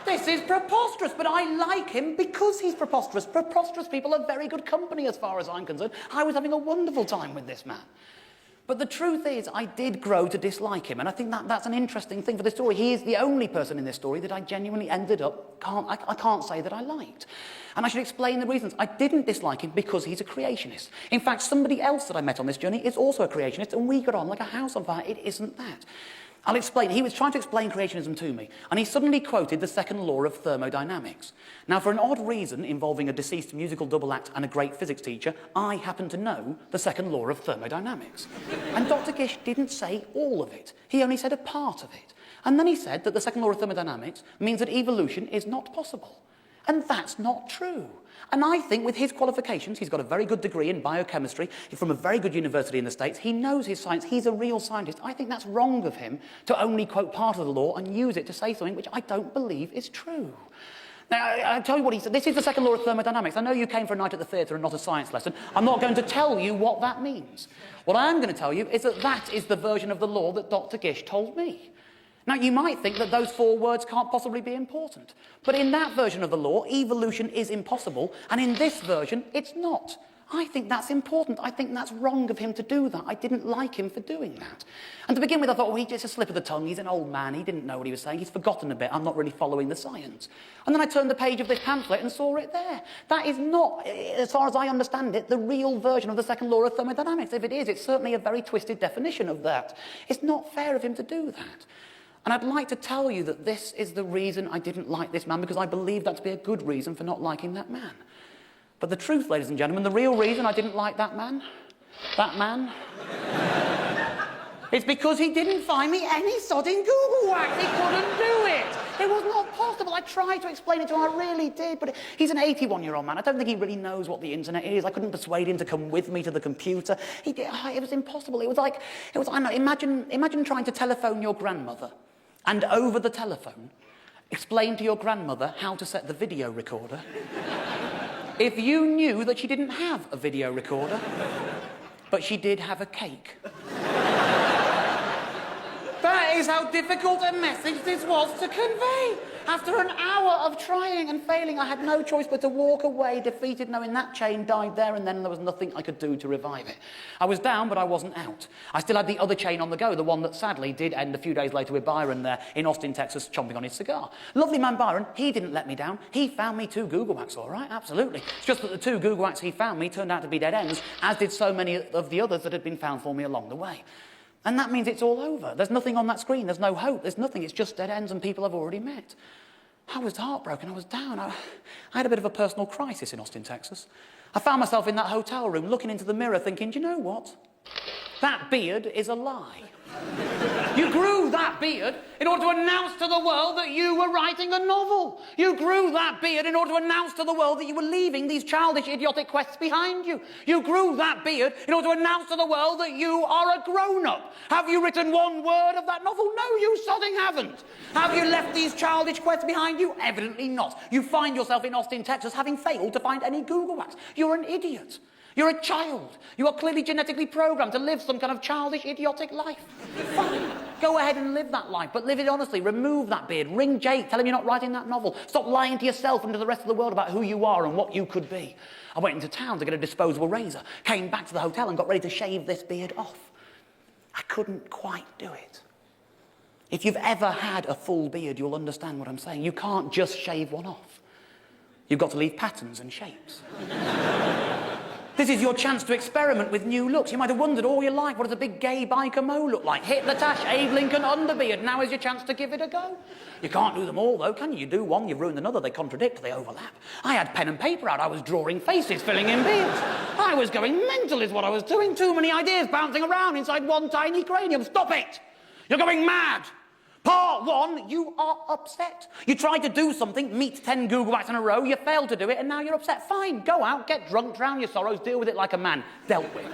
This is preposterous, but I like him because he's preposterous. Preposterous people are very good company as far as I'm concerned. I was having a wonderful time with this man. But the truth is, I did grow to dislike him, and I think that's an interesting thing for this story. He is the only person in this story that I genuinely ended up, I can't say that I liked. And I should explain the reasons. I didn't dislike him because he's a creationist. In fact, somebody else that I met on this journey is also a creationist, and we got on like a house on fire. It isn't that. I'll explain. He was trying to explain creationism to me, and he suddenly quoted the second law of thermodynamics. Now, for an odd reason involving a deceased musical double act and a great physics teacher, I happen to know the second law of thermodynamics. And Dr. Gish didn't say all of it. He only said a part of it. And then he said that the second law of thermodynamics means that evolution is not possible. And that's not true. And I think with his qualifications, he's got a very good degree in biochemistry from a very good university in the States. He knows his science. He's a real scientist. I think that's wrong of him to only quote part of the law and use it to say something which I don't believe is true. Now, I'll tell you what he said. This is the second law of thermodynamics. I know you came for a night at the theatre and not a science lesson. I'm not going to tell you what that means. What I am going to tell you is that that is the version of the law that Dr. Gish told me. Now, you might think that those 4 words can't possibly be important, but in that version of the law, evolution is impossible, and in this version, it's not. I think that's important. I think that's wrong of him to do that. I didn't like him for doing that. And to begin with, I thought, well, he's just a slip of the tongue. He's an old man. He didn't know what he was saying. He's forgotten a bit. I'm not really following the science. And then I turned the page of this pamphlet and saw it there. That is not, as far as I understand it, the real version of the second law of thermodynamics. If it is, it's certainly a very twisted definition of that. It's not fair of him to do that. And I'd like to tell you that this is the reason I didn't like this man, because I believe that to be a good reason for not liking that man. But the truth, ladies and gentlemen, the real reason I didn't like that man, is because he didn't find me any sodding Googlewhacked. He couldn't do it. It was not possible. I tried to explain it to him, I really did, but he's an 81-year-old man. I don't think he really knows what the internet is. I couldn't persuade him to come with me to the computer. It was impossible. I don't know, imagine trying to telephone your grandmother and over the telephone explain to your grandmother how to set the video recorder if you knew that she didn't have a video recorder, but she did have a cake. That is how difficult a message this was to convey. After an hour of trying and failing, I had no choice but to walk away, defeated, knowing that chain died there and then, and there was nothing I could do to revive it. I was down, but I wasn't out. I still had the other chain on the go, the one that sadly did end a few days later with Byron there in Austin, Texas, chomping on his cigar. Lovely man Byron, he didn't let me down. He found me 2 Googlewhacks, all right, absolutely. It's just that the 2 Googlewhacks he found me turned out to be dead ends, as did so many of the others that had been found for me along the way. And that means it's all over. There's nothing on that screen. There's no hope. There's nothing. It's just dead ends and people I've already met. I was heartbroken. I was down. I had a bit of a personal crisis in Austin, Texas. I found myself in that hotel room looking into the mirror thinking, do you know what? That beard is a lie. You grew that beard in order to announce to the world that you were writing a novel. You grew that beard in order to announce to the world that you were leaving these childish, idiotic quests behind you. You grew that beard in order to announce to the world that you are a grown-up. Have you written 1 word of that novel? No, you sodding haven't. Have you left these childish quests behind you? Evidently not. You find yourself in Austin, Texas, having failed to find any Googlewhacks. You're an idiot. You're a child. You are clearly genetically programmed to live some kind of childish, idiotic life. Fine. Go ahead and live that life, but live it honestly. Remove that beard. Ring Jake. Tell him you're not writing that novel. Stop lying to yourself and to the rest of the world about who you are and what you could be. I went into town to get a disposable razor, came back to the hotel and got ready to shave this beard off. I couldn't quite do it. If you've ever had a full beard, you'll understand what I'm saying. You can't just shave one off. You've got to leave patterns and shapes. This is your chance to experiment with new looks. You might have wondered all your life, what does a big gay biker Mo look like? Hit the tash, Abe Lincoln underbeard. Now is your chance to give it a go. You can't do them all, though, can you? You do one, you've ruined another. They contradict, they overlap. I had pen and paper out. I was drawing faces, filling in beards. I was going mental is what I was doing. Too many ideas bouncing around inside one tiny cranium. Stop it! You're going mad! Part 1, you are upset. You tried to do something, meet 10 Googlewhacks in a row, you failed to do it, and now you're upset. Fine, go out, get drunk, drown your sorrows, deal with it like a man. Dealt with.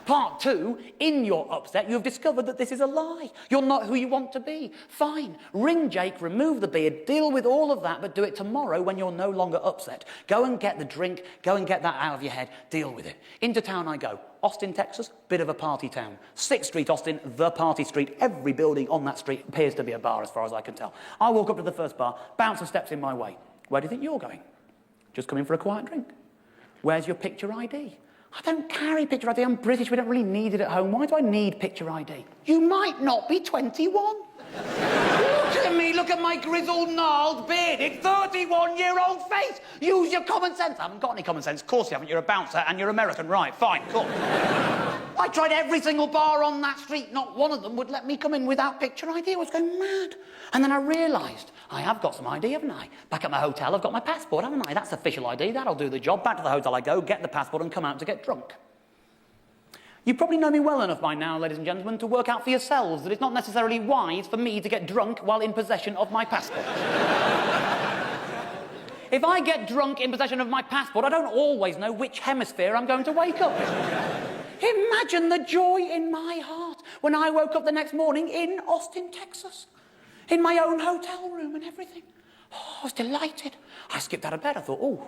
Part 2, in your upset, you've discovered that this is a lie. You're not who you want to be. Fine, ring Jake, remove the beard, deal with all of that, but do it tomorrow when you're no longer upset. Go and get the drink, go and get that out of your head, deal with it. Into town I go. Austin, Texas, bit of a party town. 6th Street, Austin, the party street. Every building on that street appears to be a bar as far as I can tell. I walk up to the first bar, bouncer steps in my way. Where do you think you're going? Just coming for a quiet drink. Where's your picture ID? I don't carry picture ID, I'm British, we don't really need it at home. Why do I need picture ID? You might not be 21. Look at me, look at my grizzled, gnarled, bearded, 31-year-old face. Use your common sense. I haven't got any common sense. Of course you haven't. You're a bouncer and you're American. Right, fine, cool. I tried every single bar on that street. Not one of them would let me come in without picture ID. I was going mad. And then I realised I have got some ID, haven't I? Back at my hotel, I've got my passport, haven't I? That's official ID. That'll do the job. Back to the hotel I go, get the passport and come out to get drunk. You probably know me well enough by now, ladies and gentlemen, to work out for yourselves that it's not necessarily wise for me to get drunk while in possession of my passport. If I get drunk in possession of my passport, I don't always know which hemisphere I'm going to wake up in. Imagine the joy in my heart when I woke up the next morning in Austin, Texas, in my own hotel room and everything. Oh, I was delighted. I skipped out of bed. I thought, oh,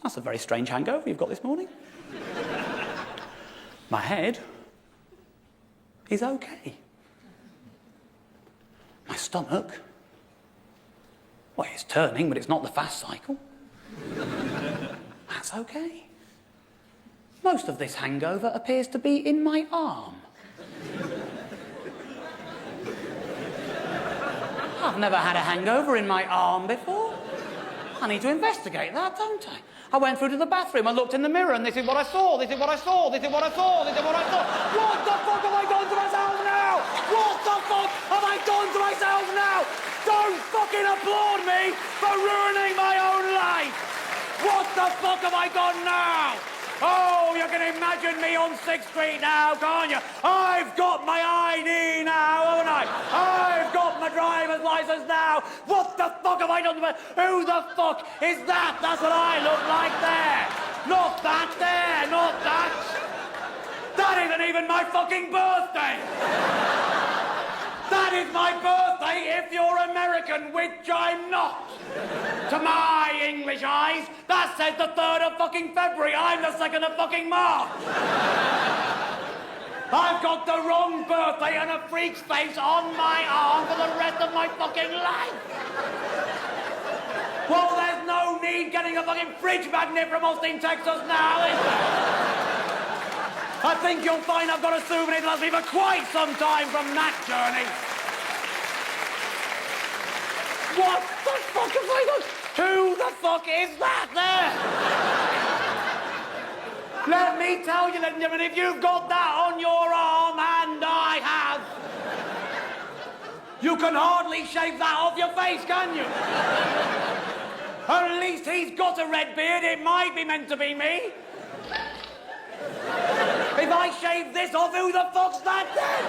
that's a very strange hangover you've got this morning. My head is okay. My stomach? Well, it's turning, but it's not the fast cycle. That's okay. Most of this hangover appears to be in my arm. I've never had a hangover in my arm before. I need to investigate that, don't I? I went through to the bathroom, I looked in the mirror, and this is what I saw, this is what I saw, this is what I saw, this is what I saw. What the fuck have I done to myself now? What the fuck have I done to myself now? Don't fucking applaud me for ruining my own life! What the fuck have I done now? Oh, you can imagine me on 6th Street now, can't you? I've got my ID now, haven't I? I've got my driver's license now. What the fuck have I done to my... Who the fuck is that? That's what I look like there. Not that there, not that. That isn't even my fucking birthday. That is my birthday if you're American, which I'm not. To my English eyes, that says the 3rd of fucking February. I'm the 2nd of fucking March. I've got the wrong birthday and a freak's face on my arm for the rest of my fucking life. Well, there's no need getting a fucking fridge magnet from Austin, Texas now, is there? I think you'll find I've got a souvenir that lasts me for quite some time from that journey. What the fuck have I done? Who the fuck is that there? Let me tell you, ladies and gentlemen, if you've got that on your arm, and I have, you can hardly shave that off your face, can you? At least he's got a red beard, it might be meant to be me. If I shave this off, who the fuck's that then?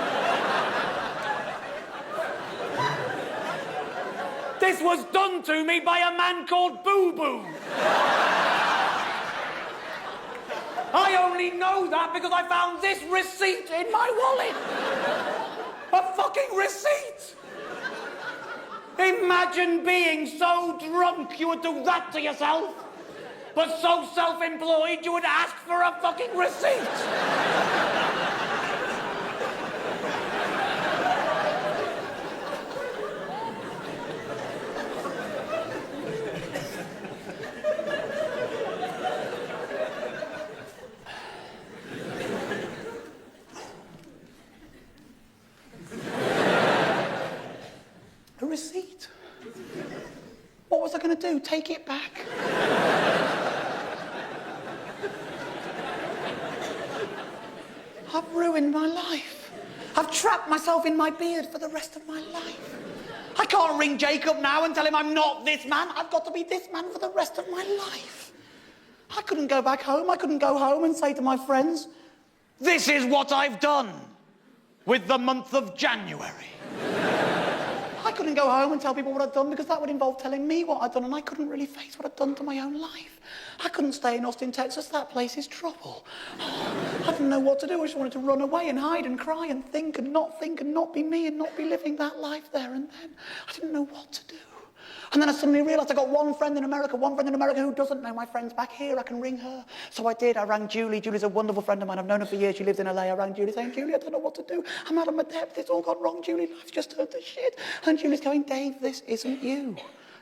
This was done to me by a man called Boo Boo. I only know that because I found this receipt in my wallet. A fucking receipt. Imagine being so drunk you would do that to yourself. But so self-employed, you would ask for a fucking receipt. A receipt? What was I going to do? Take it back? I've ruined my life. I've trapped myself in my beard for the rest of my life. I can't ring Jacob now and tell him I'm not this man. I've got to be this man for the rest of my life. I couldn't go back home. I couldn't go home and say to my friends, this is what I've done with the month of January. I couldn't go home and tell people what I'd done because that would involve telling me what I'd done, and I couldn't really face what I'd done to my own life. I couldn't stay in Austin, Texas. That place is trouble. I didn't know what to do. I just wanted to run away and hide and cry and think and not be me and not be living that life there and then. I didn't know what to do. And then I suddenly realised I got one friend in America who doesn't know my friends back here. I can ring her. So I did. I rang Julie. Julie's a wonderful friend of mine. I've known her for years. She lives in LA. I rang Julie saying, Julie, I don't know what to do. I'm out of my depth. It's all gone wrong, Julie. Life's just turned to shit. And Julie's going, Dave, this isn't you.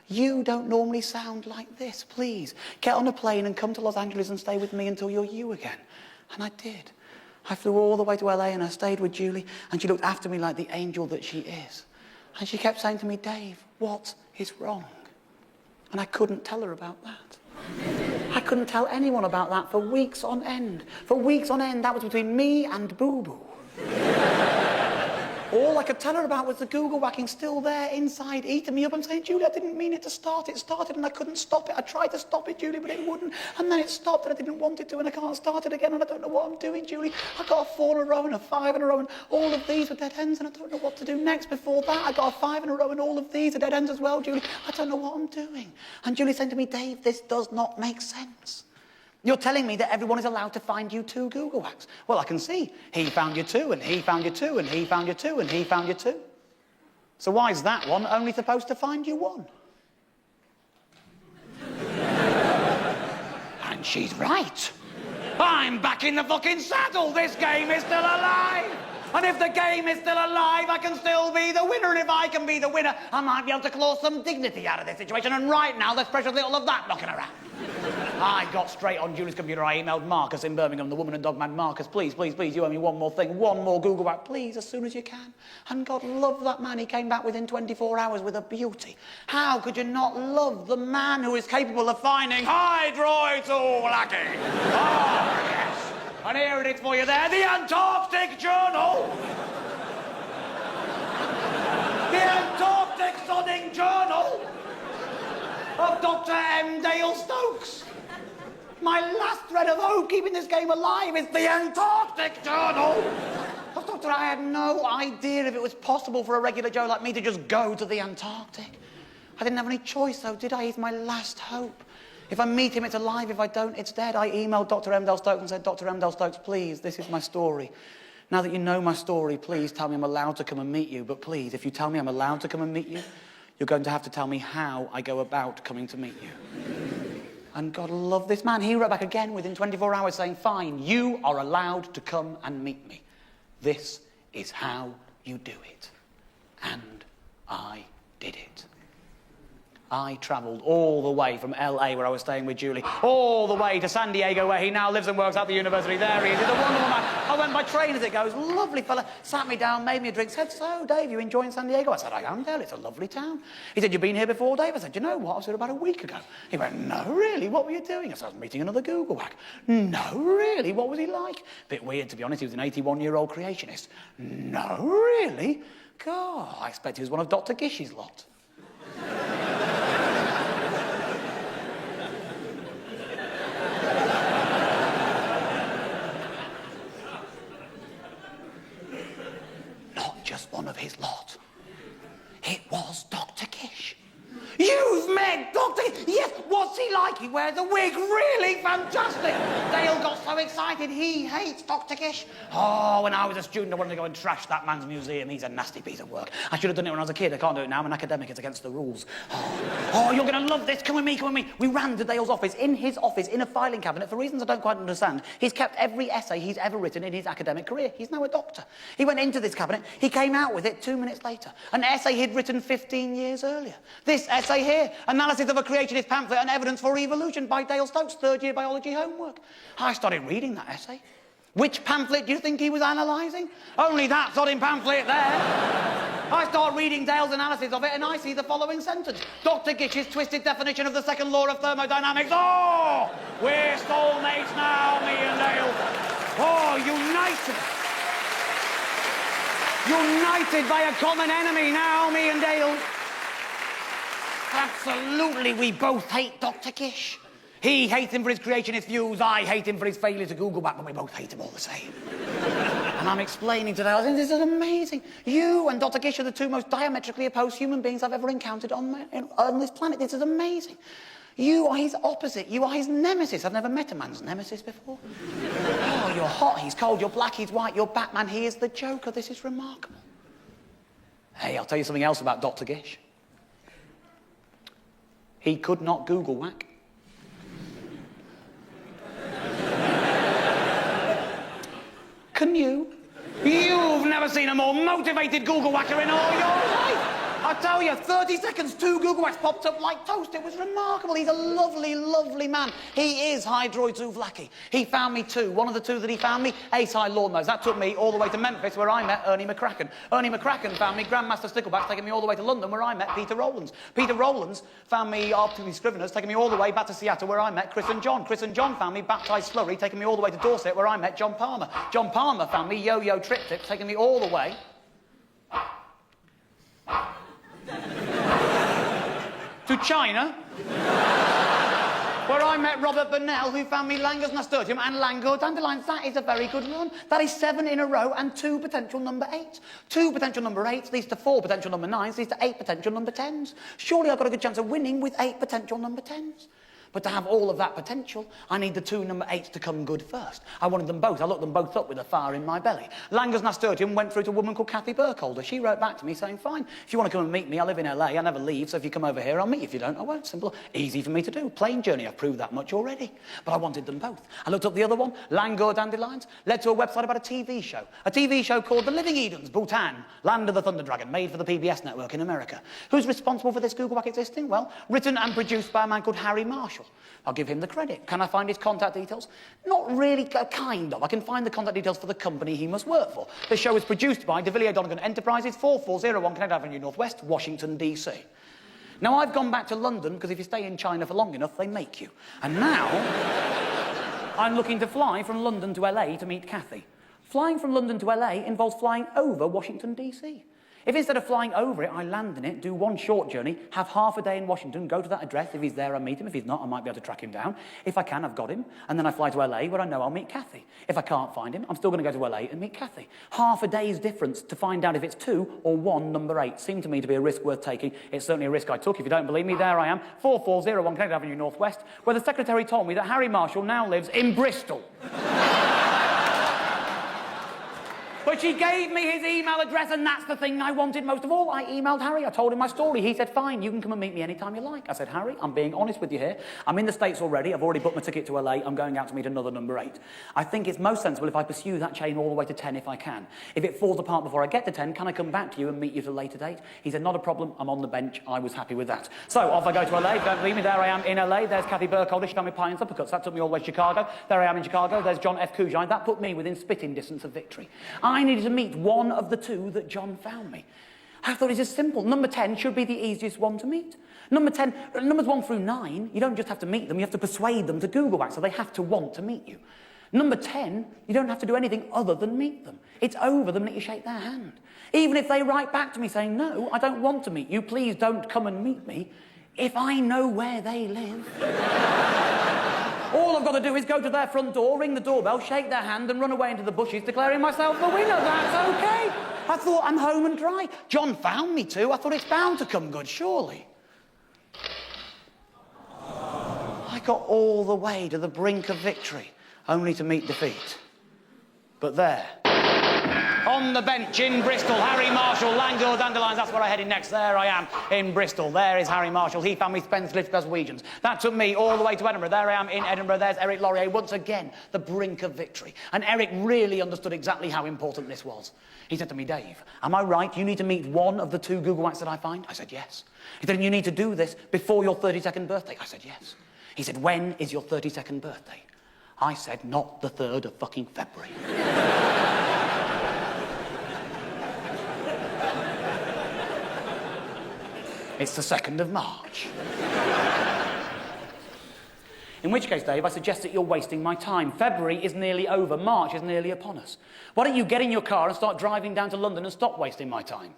You don't normally sound like this. Please, get on a plane and come to Los Angeles and stay with me until you're you again. And I did. I flew all the way to LA and I stayed with Julie, and she looked after me like the angel that she is. And she kept saying to me, Dave, what is wrong? And I couldn't tell her about that. I couldn't tell anyone about that for weeks on end. For weeks on end, that was between me and Boo Boo. All I could tell her about was the Google whacking still there inside, eating me up. I'm saying, Julie, I didn't mean it to start. It started and I couldn't stop it. I tried to stop it, Julie, but it wouldn't. And then it stopped and I didn't want it to, and I can't start it again, and I don't know what I'm doing, Julie. I got a 4 in a row and a 5 in a row, and all of these were dead ends, and I don't know what to do next. Before that, I got a 5 in a row, and all of these are dead ends as well, Julie. I don't know what I'm doing. And Julie said to me, Dave, this does not make sense. You're telling me that everyone is allowed to find you 2 Google hacks. Well, I can see. He found you 2, and he found you 2, and he found you 2, and he found you 2. So why is that one only supposed to find you 1? And she's right. I'm back in the fucking saddle. This game is still alive. And if the game is still alive, I can still be the winner. And if I can be the winner, I might be able to claw some dignity out of this situation. And right now, there's precious little of that knocking around. I got straight on Julie's computer. I emailed Marcus in Birmingham, the woman and dog man. Marcus, please, please, please, you owe me one more thing. One more Googlewhacked, please, as soon as you can. And God love that man. He came back within 24 hours with a beauty. How could you not love the man who is capable of finding hydroids all lacking? Oh, yes. And here it is for you there, the Antarctic Journal. The Antarctic Sodding Journal of Dr. M. Dale Stokes. My last thread of hope keeping this game alive is the Antarctic Journal. Oh, Doctor, I had no idea if it was possible for a regular Joe like me to just go to the Antarctic. I didn't have any choice, though, did I? He's my last hope. If I meet him, it's alive. If I don't, it's dead. I emailed Dr. M. Dale Stokes and said, Dr. M. Dale Stokes, please, this is my story. Now that you know my story, please tell me I'm allowed to come and meet you. But please, if you tell me I'm allowed to come and meet you, you're going to have to tell me how I go about coming to meet you. And God love this man. He wrote back again within 24 hours saying, fine, you are allowed to come and meet me. This is how you do it. And I did it. I travelled all the way from LA, where I was staying with Julie, all the way to San Diego, where he now lives and works at the university. There he is. He's a wonderful man. I went by train as it goes. Lovely fella. Sat me down, made me a drink, said, so, Dave, you enjoying San Diego? I said, I am, Dale. It's a lovely town. He said, you've been here before, Dave? I said, you know what? I was here about a week ago. He went, no, really? What were you doing? I said, I was meeting another Googlewhack. No, really? What was he like? Bit weird, to be honest. He was an 81-year-old creationist. No, really? God, I expect he was one of Dr. Gish's lot. Just one of his lot. It was Dr. Gish. You've met Dr. Gish? Yes, what's he like? He wears a wig. Really fantastic. Dale got so excited. He hates Dr. Gish. Oh, when I was a student, I wanted to go and trash that man's museum. He's a nasty piece of work. I should have done it when I was a kid. I can't do it now. I'm an academic. It's against the rules. Oh, you're going to love this. Come with me, come with me. We ran to Dale's office. In his office, in a filing cabinet, for reasons I don't quite understand, he's kept every essay he's ever written in his academic career. He's now a doctor. He went into this cabinet. He came out with it 2 minutes later. An essay he'd written 15 years earlier. This essay here, Analysis of a Creationist Pamphlet and Evidence for Evolution by Dale Stokes, third-year biology homework. I started reading that essay. Which pamphlet do you think he was analysing? Only that sodding pamphlet there. I start reading Dale's analysis of it and I see the following sentence. Dr. Gish's twisted definition of the second law of thermodynamics. Oh, we're soulmates now, me and Dale. Oh, united. United by a common enemy now, me and Dale. Absolutely, we both hate Dr. Gish. He hates him for his creationist views, I hate him for his failure to Googlewhack, but we both hate him all the same. And I'm explaining to Dale, I think this is amazing. You and Dr. Gish are the two most diametrically opposed human beings I've ever encountered on this planet. This is amazing. You are his opposite. You are his nemesis. I've never met a man's nemesis before. Oh, you're hot, he's cold, you're black, he's white, you're Batman, he is the Joker. This is remarkable. Hey, I'll tell you something else about Dr. Gish. He could not Googlewhack. Can you? You've never seen a more motivated Googlewhacker in all your life. I tell you, 30 seconds, 2 Googlewhacks popped up like toast. It was remarkable. He's a lovely, lovely man. He is hydroid Zouvlaki. He found me 2. One of the 2 that he found me, ace-high lawnmowers. That took me all the way to Memphis, where I met Ernie McCracken. Ernie McCracken found me Grandmaster Sticklebacks, taking me all the way to London, where I met Peter Rowlands. Peter Rowlands found me Optimally Scriveners, taking me all the way back to Seattle, where I met Chris and John. Chris and John found me Baptized Slurry, taking me all the way to Dorset, where I met John Palmer. John Palmer found me Yo-Yo Triptych, taking me all the way to China, where I met Robert Burnell, who found me Langus nasturtium and Langur dandelions. That is a very good run. That is 7 in a row and 2 potential number 8s. 2 potential number 8s leads to 4 potential number 9s, leads to 8 potential number 10s. Surely I've got a good chance of winning with 8 potential number 10s. But to have all of that potential, I need the two number 8s to come good first. I wanted them both. I looked them both up with a fire in my belly. Langer's nasturtium went through to a woman called Kathy Burkholder. She wrote back to me saying, fine, if you want to come and meet me, I live in LA, I never leave, so if you come over here, I'll meet you. If you don't, I won't. Simple. Easy for me to do. Plane journey, I've proved that much already. But I wanted them both. I looked up the other one, Langor Dandelions, led to a website about a TV show. A TV show called The Living Edens, Bhutan, Land of the Thunder Dragon, made for the PBS network in America. Who's responsible for this Googlewhacked existing? Well, written and produced by a man called Harry Marshall. I'll give him the credit. Can I find his contact details? Not really, kind of. I can find the contact details for the company he must work for. The show is produced by De Villiers Donegan Enterprises, 4401 Connecticut Avenue Northwest, Washington, D.C. Now, I've gone back to London because if you stay in China for long enough, they make you. And now, I'm looking to fly from London to LA to meet Kathy. Flying from London to LA involves flying over Washington, D.C. If instead of flying over it, I land in it, do one short journey, have half a day in Washington, go to that address. If he's there, I meet him. If he's not, I might be able to track him down. If I can, I've got him. And then I fly to LA, where I know I'll meet Kathy. If I can't find him, I'm still going to go to LA and meet Kathy. Half a day's difference to find out if it's 2 or 1 number 8 seemed to me to be a risk worth taking. It's certainly a risk I took. If you don't believe me, there I am, 4401 Connecticut Avenue Northwest, where the secretary told me that Harry Marshall now lives in Bristol. But she gave me his email address, and that's the thing I wanted most of all. I emailed Harry. I told him my story. He said, fine, you can come and meet me anytime you like. I said, Harry, I'm being honest with you here. I'm in the States already. I've already booked my ticket to LA. I'm going out to meet another number 8. I think it's most sensible if I pursue that chain all the way to 10 if I can. If it falls apart before I get to 10, can I come back to you and meet you at a later date? He said, not a problem. I'm on the bench. I was happy with that. So off I go to LA. Don't believe me, there I am in LA. There's Kathy Burkholder. She got me pie and uppercuts. That took me all the way to Chicago. There I am in Chicago. There's John F. Cushai. That put me within spitting distance of victory. I needed to meet one of the 2 that John found me. I thought it's just simple. Number 10 should be the easiest one to meet. Numbers 1 through 9, you don't just have to meet them, you have to persuade them to Googlewhacked, so they have to want to meet you. Number 10, you don't have to do anything other than meet them. It's over the minute you shake their hand. Even if they write back to me saying, no, I don't want to meet you, please don't come and meet me, if I know where they live... All I've got to do is go to their front door, ring the doorbell, shake their hand and run away into the bushes declaring myself the winner. That's okay. I thought I'm home and dry. John found me too. I thought it's bound to come good, surely. I got all the way to the brink of victory, only to meet defeat. But there, on the bench in Bristol, Harry Marshall, Langor Dandelions, that's where I'm heading next. There I am in Bristol. There is Harry Marshall. He found me spendthrift Glaswegians. That took me all the way to Edinburgh. There I am in Edinburgh. There's Eric Laurier, once again, the brink of victory. And Eric really understood exactly how important this was. He said to me, Dave, am I right? You need to meet one of the 2 Googlewhacks that I find? I said, yes. He said, you need to do this before your 32nd birthday. I said, yes. He said, when is your 32nd birthday? I said, not the 3rd of fucking February. It's the 2nd of March. In which case, Dave, I suggest that you're wasting my time. February is nearly over. March is nearly upon us. Why don't you get in your car and start driving down to London and stop wasting my time?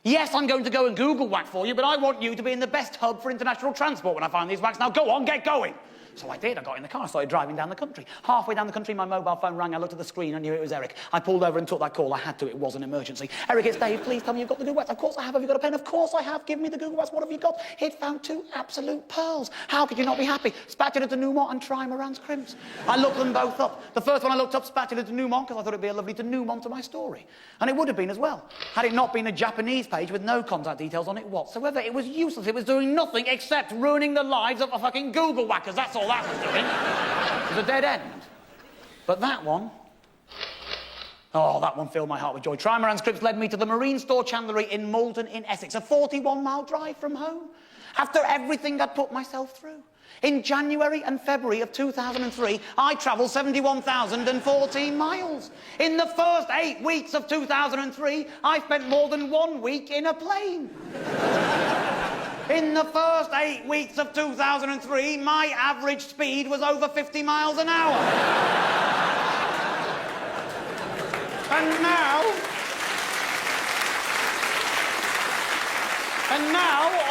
Yes, I'm going to go and Googlewhacked for you, but I want you to be in the best hub for international transport when I find these whacks. Now go on, get going. So I did. I got in the car, I started driving down the country. Halfway down the country, my mobile phone rang. I looked at the screen, I knew it was Eric. I pulled over and took that call. I had to, it was an emergency. Eric, it's Dave, please tell me you've got the Googlewhacked. Of course I have. Have you got a pen? Of course I have. Give me the Googlewhacked. What have you got? He'd found 2 absolute pearls. How could you not be happy? Spatula denouement and trimarans crimps. I looked them both up. The first one I looked up, spatula denouement, because I thought it'd be a lovely denouement to my story. And it would have been as well. Had it not been a Japanese page with no contact details on it whatsoever. It was useless. It was doing nothing except ruining the lives of fucking Googlewhackers. That's all that was doing. It was a dead end. But that one... Oh, that one filled my heart with joy. Trimaran Scripts led me to the Marine Store Chandlery in Malden in Essex, a 41-mile drive from home, after everything I'd put myself through. In January and February of 2003, I travelled 71,014 miles. In the first 8 weeks of 2003, I spent more than 1 week in a plane. In the first 8 weeks of 2003, my average speed was over 50 miles an hour. And now,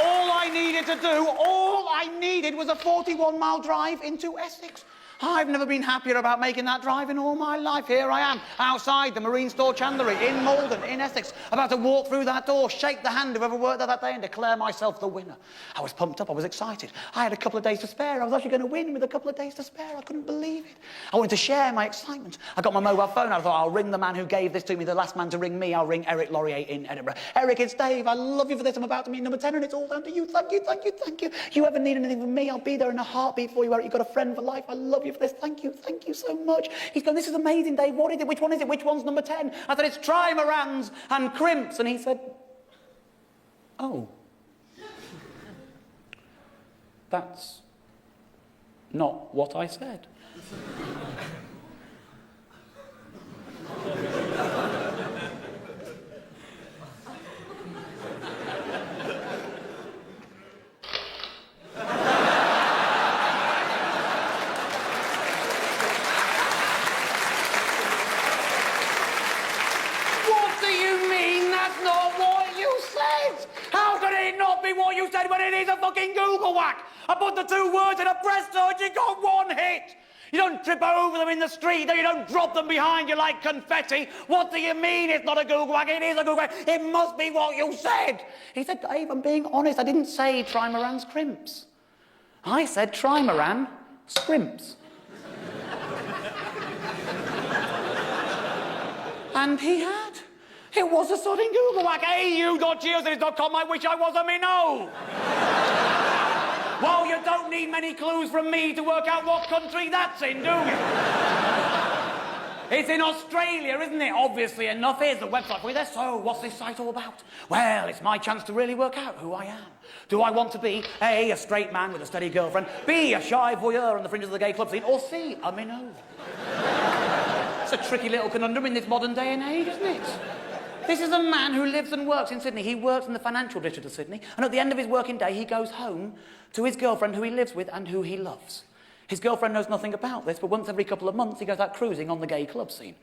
all I needed was a 41-mile drive into Essex. I've never been happier about making that drive in all my life. Here I am, outside the Marine Store Chandlery, in Malden, in Essex, about to walk through that door, shake the hand of whoever worked there that day and declare myself the winner. I was pumped up, I was excited. I had a couple of days to spare. I was actually going to win with a couple of days to spare. I couldn't believe it. I wanted to share my excitement. I got my mobile phone out. I thought, I'll ring the man who gave this to me, the last man to ring me. I'll ring Eric Laurier in Edinburgh. Eric, it's Dave. I love you for this. I'm about to meet number 10 and it's all down to you. Thank you, thank you, thank you. You ever need anything from me, I'll be there in a heartbeat for you, Eric. You've got a friend for life. I love you for this. Thank you so much. He's going, this is amazing, Dave. What is it? Which one is it? Which one's number 10? I said, it's trimarans and crimps. And he said, oh. That's not what I said. What you said when it is a fucking Google whack. I put the two words in a press search, you got one hit. You don't trip over them in the street, or you don't drop them behind you like confetti. What do you mean it's not a Google whack? It is a Google whack. It must be what you said. He said, Dave, I'm being honest. I didn't say trimaran scrimps. I said trimaran scrimps. And he had. It was a sudden Google whack. au.geocities.com. I wish I was a minnow. Well, you don't need many clues from me to work out what country that's in, do you? It's in Australia, isn't it? Obviously enough. Here's the website for you there. So, what's this site all about? Well, it's my chance to really work out who I am. Do I want to be A, a straight man with a steady girlfriend, B, a shy voyeur on the fringes of the gay club scene, or C, a minnow? It's a tricky little conundrum in this modern day and age, isn't it? This is a man who lives and works in Sydney. He works in the financial district of Sydney, and at the end of his working day, he goes home to his girlfriend who he lives with and who he loves. His girlfriend knows nothing about this, but once every couple of months, he goes out cruising on the gay club scene.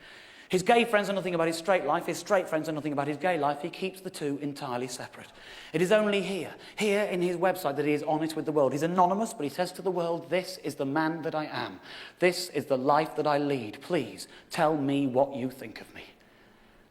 His gay friends know nothing about his straight life. His straight friends know nothing about his gay life. He keeps the two entirely separate. It is only here in his website, that he is honest with the world. He's anonymous, but he says to the world, this is the man that I am. This is the life that I lead. Please tell me what you think of me.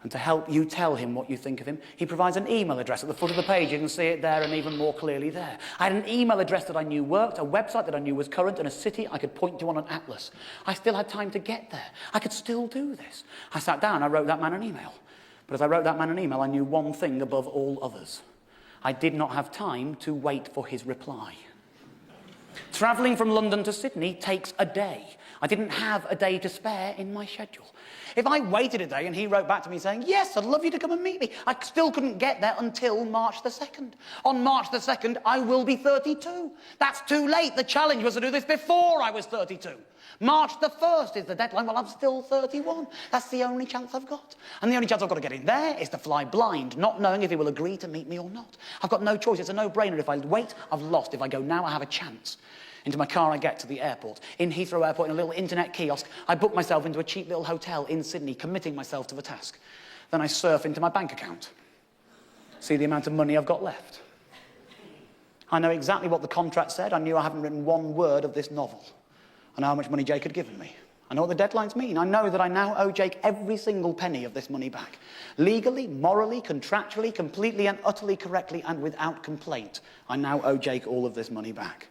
And to help you tell him what you think of him, he provides an email address at the foot of the page. You can see it there and even more clearly there. I had an email address that I knew worked, a website that I knew was current, and a city I could point to on an atlas. I still had time to get there. I could still do this. I sat down, I wrote that man an email. But as I wrote that man an email, I knew one thing above all others. I did not have time to wait for his reply. Travelling from London to Sydney takes a day. I didn't have a day to spare in my schedule. If I waited a day and he wrote back to me saying, yes, I'd love you to come and meet me, I still couldn't get there until March the 2nd. On March the 2nd, I will be 32. That's too late. The challenge was to do this before I was 32. March the 1st is the deadline. Well, I'm still 31. That's the only chance I've got. And the only chance I've got to get in there is to fly blind, not knowing if he will agree to meet me or not. I've got no choice. It's a no-brainer. If I wait, I've lost. If I go now, I have a chance. Into my car I get to the airport. In Heathrow Airport, in a little internet kiosk, I book myself into a cheap little hotel in Sydney, committing myself to the task. Then I surf into my bank account, see the amount of money I've got left. I know exactly what the contract said. I knew I haven't written one word of this novel. I know how much money Jake had given me. I know what the deadlines mean. I know that I now owe Jake every single penny of this money back. Legally, morally, contractually, completely and utterly correctly, and without complaint, I now owe Jake all of this money back.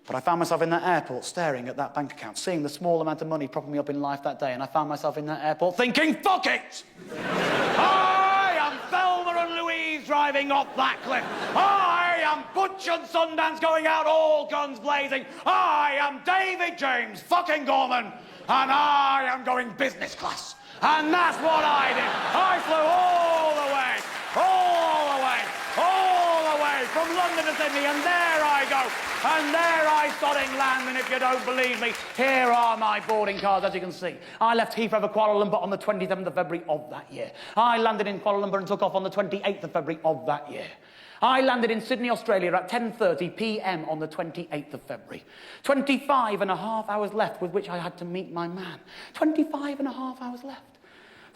But I found myself in that airport staring at that bank account, seeing the small amount of money propping me up in life that day, and I found myself in that airport thinking, fuck it! I am Thelma and Louise driving off that cliff. I am Butch and Sundance going out all guns blazing. I am David James fucking Gorman, and I am going business class. And that's what I did. I flew all the way from London to Sydney, and there I go. And there I sodding land, and if you don't believe me, here are my boarding cards, as you can see. I left Heathrow for Kuala Lumpur on the 27th of February of that year. I landed in Kuala Lumpur and took off on the 28th of February of that year. I landed in Sydney, Australia at 10:30 p.m. on the 28th of February. 25 and a half hours left with which I had to meet my man. 25 and a half hours left.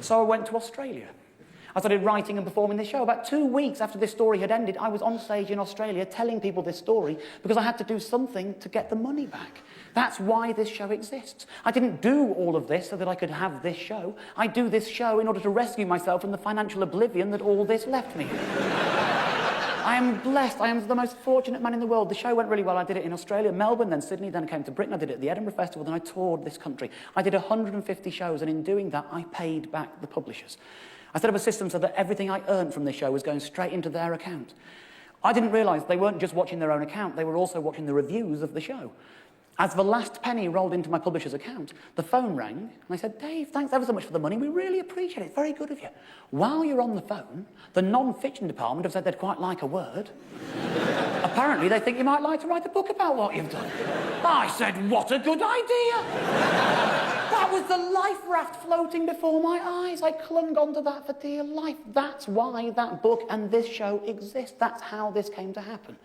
So I went to Australia. I started writing and performing this show. About 2 weeks after this story had ended, I was on stage in Australia telling people this story because I had to do something to get the money back. That's why this show exists. I didn't do all of this so that I could have this show. I do this show in order to rescue myself from the financial oblivion that all this left me. I am blessed. I am the most fortunate man in the world. The show went really well. I did it in Australia, Melbourne, then Sydney, then I came to Britain. I did it at the Edinburgh Festival, then I toured this country. I did 150 shows, and in doing that, I paid back the publishers. I set up a system so that everything I earned from this show was going straight into their account. I didn't realise they weren't just watching their own account, they were also watching the reviews of the show. As the last penny rolled into my publisher's account, the phone rang, and I said, Dave, thanks ever so much for the money, we really appreciate it, it's very good of you. While you're on the phone, the non-fiction department have said they'd quite like a word. Apparently they think you might like to write a book about what you've done. I said, what a good idea! That was the life raft floating before my eyes. I clung onto that for dear life. That's why that book and this show exist. That's how this came to happen.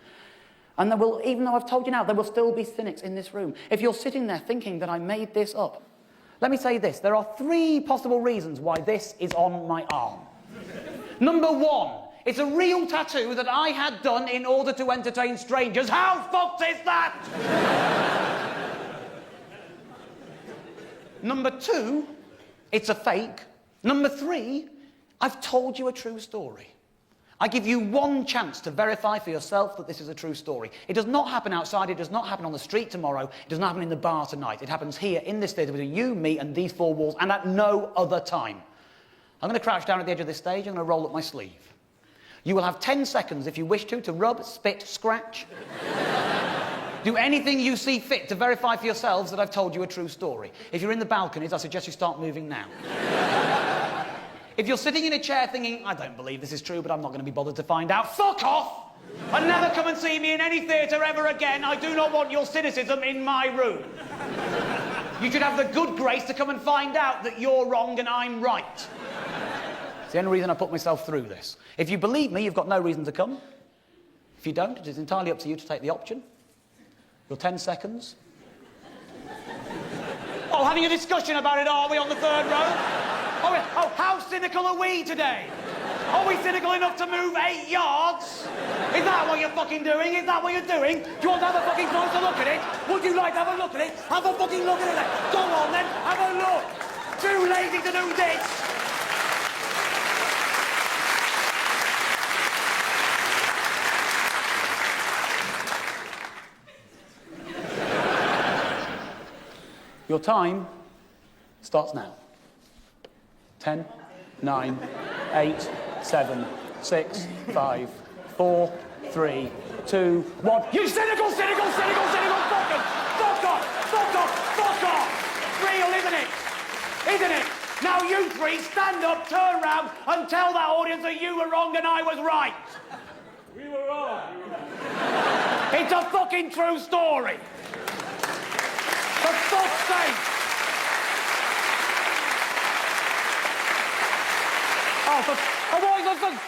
And there will, even though I've told you now, there will still be cynics in this room. If you're sitting there thinking that I made this up, let me say this. There are 3 possible reasons why this is on my arm. Number 1, it's a real tattoo that I had done in order to entertain strangers. How fucked is that? Number 2, it's a fake. Number 3, I've told you a true story. I give you one chance to verify for yourself that this is a true story. It does not happen outside, it does not happen on the street tomorrow, it does not happen in the bar tonight. It happens here, in this theatre, between you, me, and these 4 walls, and at no other time. I'm going to crouch down at the edge of this stage, I'm going to roll up my sleeve. You will have 10 seconds, if you wish to rub, spit, scratch. Do anything you see fit to verify for yourselves that I've told you a true story. If you're in the balconies, I suggest you start moving now. If you're sitting in a chair thinking, I don't believe this is true, but I'm not going to be bothered to find out, fuck off! And never come and see me in any theatre ever again. I do not want your cynicism in my room. You should have the good grace to come and find out that you're wrong and I'm right. It's the only reason I put myself through this. If you believe me, you've got no reason to come. If you don't, it is entirely up to you to take the option. Your 10 seconds. Oh, having a discussion about it, are we, on the 3rd row? Oh, how cynical are we today? Are we cynical enough to move 8 yards? Is that what you're fucking doing? Is that what you're doing? Do you want to have a fucking closer look at it? Would you like to have a look at it? Have a fucking look at it. Go on then, have a look. Too lazy to do this. Your time starts now. 10, 9, 8, 7, 6, 5, 4, 3, 2, 1. You cynical fucker! Fuck off! Real, isn't it? Isn't it? Now you 3 stand up, turn round, and tell that audience that you were wrong and I was right. We were wrong. It's a fucking true story. For fuck's sake!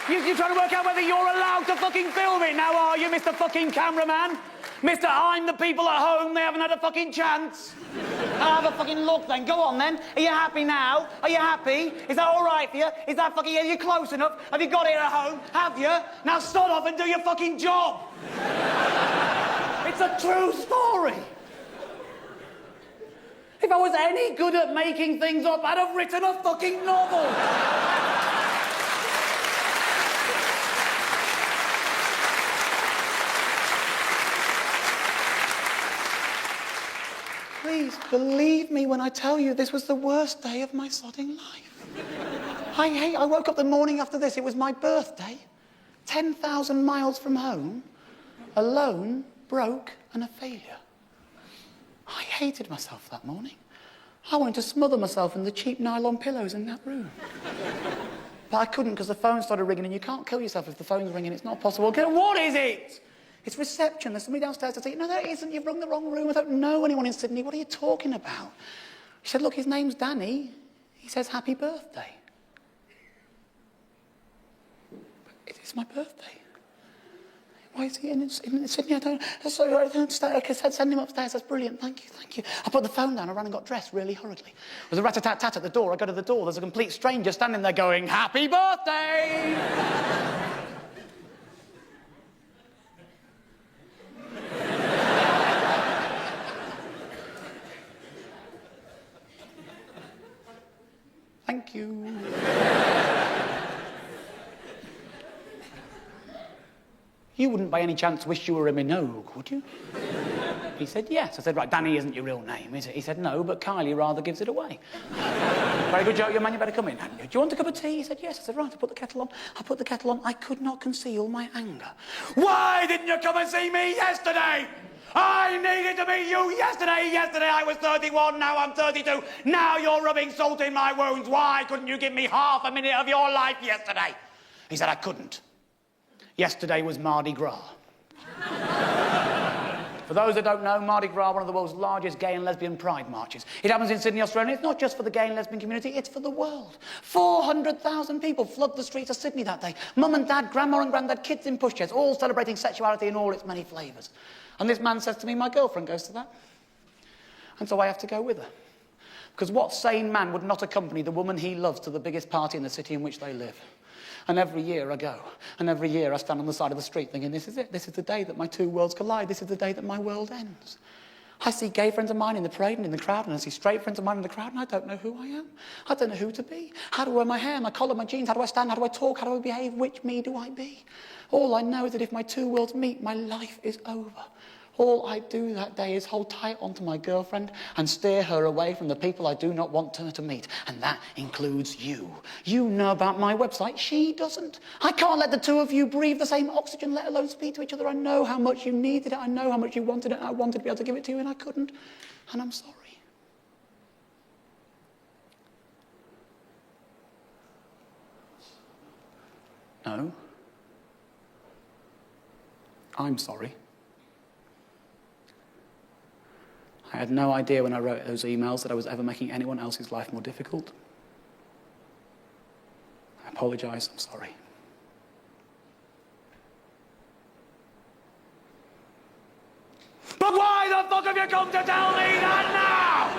You're trying to work out whether you're allowed to fucking film it now, are you, Mr. fucking cameraman? Mr. I'm the people at home, they haven't had a fucking chance. I'll have a fucking look then. Go on then. Are you happy now? Are you happy? Is that all right for you? Is that fucking... Are you close enough? Have you got it at home? Have you? Now start off and do your fucking job. It's a true story. If I was any good at making things up, I'd have written a fucking novel. Please believe me when I tell you this was the worst day of my sodding life. I woke up the morning after this, it was my birthday. 10,000 miles from home, alone, broke, and a failure. I hated myself that morning. I wanted to smother myself in the cheap nylon pillows in that room. But I couldn't because the phone started ringing, and you can't kill yourself if the phone's ringing. It's not possible. What is it? It's reception. There's somebody downstairs to say, no, there isn't. You've rung the wrong room. I don't know anyone in Sydney. What are you talking about? She said, look, his name's Danny. He says happy birthday. It's my birthday. Why is he in Sydney? I don't understand. Okay, send him upstairs. That's brilliant. Thank you. I put the phone down. I ran and got dressed really hurriedly. There's a rat-a-tat-tat at the door. I go to the door. There's a complete stranger standing there going, "Happy birthday!" Thank you. You wouldn't by any chance wish you were a Minogue, would you? He said, yes. I said, right, Danny isn't your real name, is it? He said, no, but Kylie rather gives it away. Very good joke, young man, you better come in, hadn't you? Do you want a cup of tea? He said, yes. I said, right, I put the kettle on. I could not conceal my anger. Why didn't you come and see me yesterday? I needed to meet you yesterday. Yesterday I was 31, now I'm 32. Now you're rubbing salt in my wounds. Why couldn't you give me half a minute of your life yesterday? He said, I couldn't. Yesterday was Mardi Gras. For those that don't know, Mardi Gras, one of the world's largest gay and lesbian pride marches. It happens in Sydney, Australia. It's not just for the gay and lesbian community, it's for the world. 400,000 people flood the streets of Sydney that day. Mum and dad, grandma and granddad, kids in pushchairs, all celebrating sexuality in all its many flavours. And this man says to me, my girlfriend goes to that. And so I have to go with her. Because what sane man would not accompany the woman he loves to the biggest party in the city in which they live? And every year I go, and every year I stand on the side of the street thinking, this is it. This is the day that my two worlds collide. This is the day that my world ends. I see gay friends of mine in the parade and in the crowd, and I see straight friends of mine in the crowd, and I don't know who I am. I don't know who to be. How do I wear my hair, my collar, my jeans? How do I stand? How do I talk? How do I behave? Which me do I be? All I know is that if my two worlds meet, my life is over. All I do that day is hold tight onto my girlfriend and steer her away from the people I do not want her to meet. And that includes you. You know about my website. She doesn't. I can't let the two of you breathe the same oxygen, let alone speak to each other. I know how much you needed it. I know how much you wanted it. I wanted to be able to give it to you, and I couldn't. And I'm sorry. No. I'm sorry. I had no idea when I wrote those emails that I was ever making anyone else's life more difficult. I apologise, I'm sorry. But why the fuck have you come to tell me that now?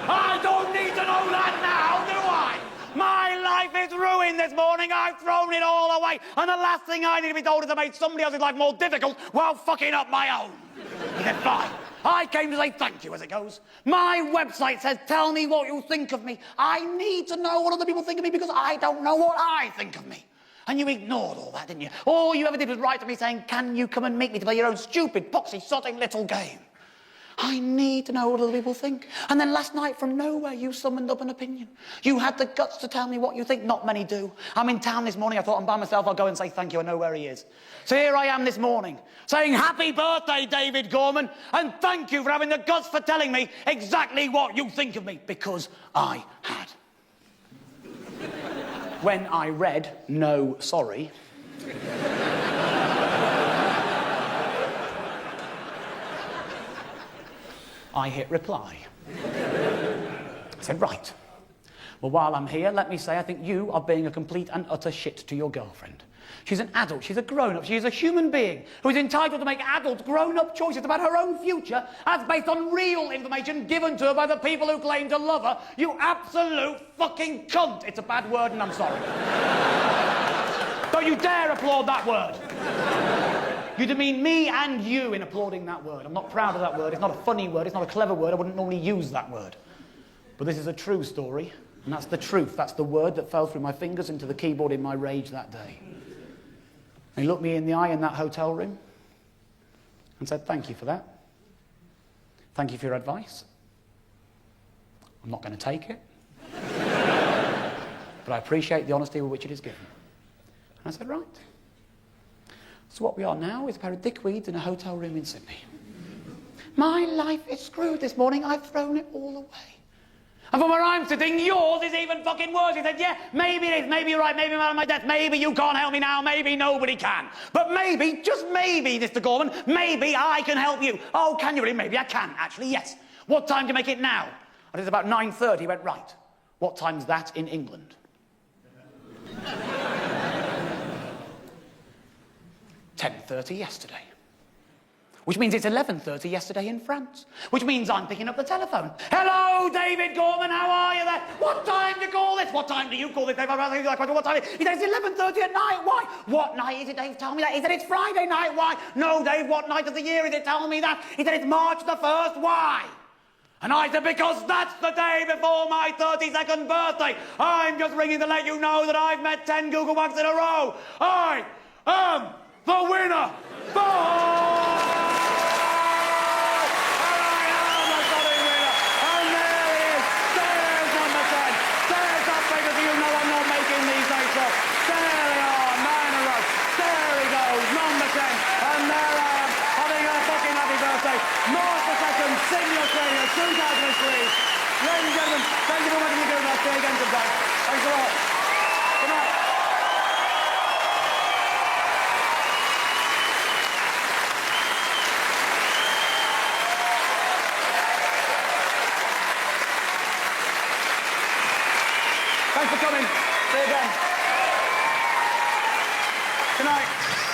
I don't need to know that now, do I? My life is ruined this morning. I've thrown it all away. And the last thing I need to be told is I made somebody else's life more difficult while fucking up my own. He said, fine. I came to say thank you as it goes. My website says, tell me what you think of me. I need to know what other people think of me because I don't know what I think of me. And you ignored all that, didn't you? All you ever did was write to me saying, can you come and meet me to play your own stupid, poxy-sotting little game? I need to know what other people think. And then last night, from nowhere, you summoned up an opinion. You had the guts to tell me what you think. Not many do. I'm in town this morning. I thought I'm by myself. I'll go and say thank you. I know where he is. So here I am this morning, saying happy birthday, David Gorman, and thank you for having the guts for telling me exactly what you think of me, because I had. When I read no sorry, I hit reply. I said, right. Well, while I'm here, let me say I think you are being a complete and utter shit to your girlfriend. She's an adult, she's a grown-up, she is a human being who is entitled to make adult, grown-up choices about her own future as based on real information given to her by the people who claim to love her. You absolute fucking cunt. It's a bad word and I'm sorry. Don't you dare applaud that word. You demean me and you in applauding that word. I'm not proud of that word. It's not a funny word. It's not a clever word. I wouldn't normally use that word. But this is a true story, and that's the truth. That's the word that fell through my fingers into the keyboard in my rage that day. And he looked me in the eye in that hotel room and said, thank you for that. Thank you for your advice. I'm not going to take it. But I appreciate the honesty with which it is given. And I said, right. So what we are now is a pair of dickweeds in a hotel room in Sydney. My life is screwed this morning. I've thrown it all away. And from where I'm sitting, yours is even fucking worse. He said, yeah, maybe it is, maybe you're right, maybe I'm out of my depth, maybe you can't help me now, maybe nobody can. But maybe, just maybe, Mr. Gorman, maybe I can help you. Oh, can you really? Maybe I can, actually, yes. What time do you make it now? And it's about 9:30. He went, right. What time's that in England? 10:30 yesterday. Which means it's 11:30 yesterday in France. Which means I'm picking up the telephone. Hello, David Gorman, how are you there? What time do you call this? What time do you call this, Dave? What time is it? He said it's 11:30 at night. Why? What night is it, Dave? Tell me that. He said it's Friday night. Why? No, Dave, what night of the year is it? Tell me that. He said it's March the 1st. Why? And I said, because that's the day before my 32nd birthday. I'm just ringing to let you know that I've met 10 Googlewhacks in a row. I am the winner. Bye! Sydney, Australia, 2003. Ladies and gentlemen, thank you for watching the Googlewhacked. See you again sometime. Thanks a lot. Good night. Thanks for coming. See you again. Good night.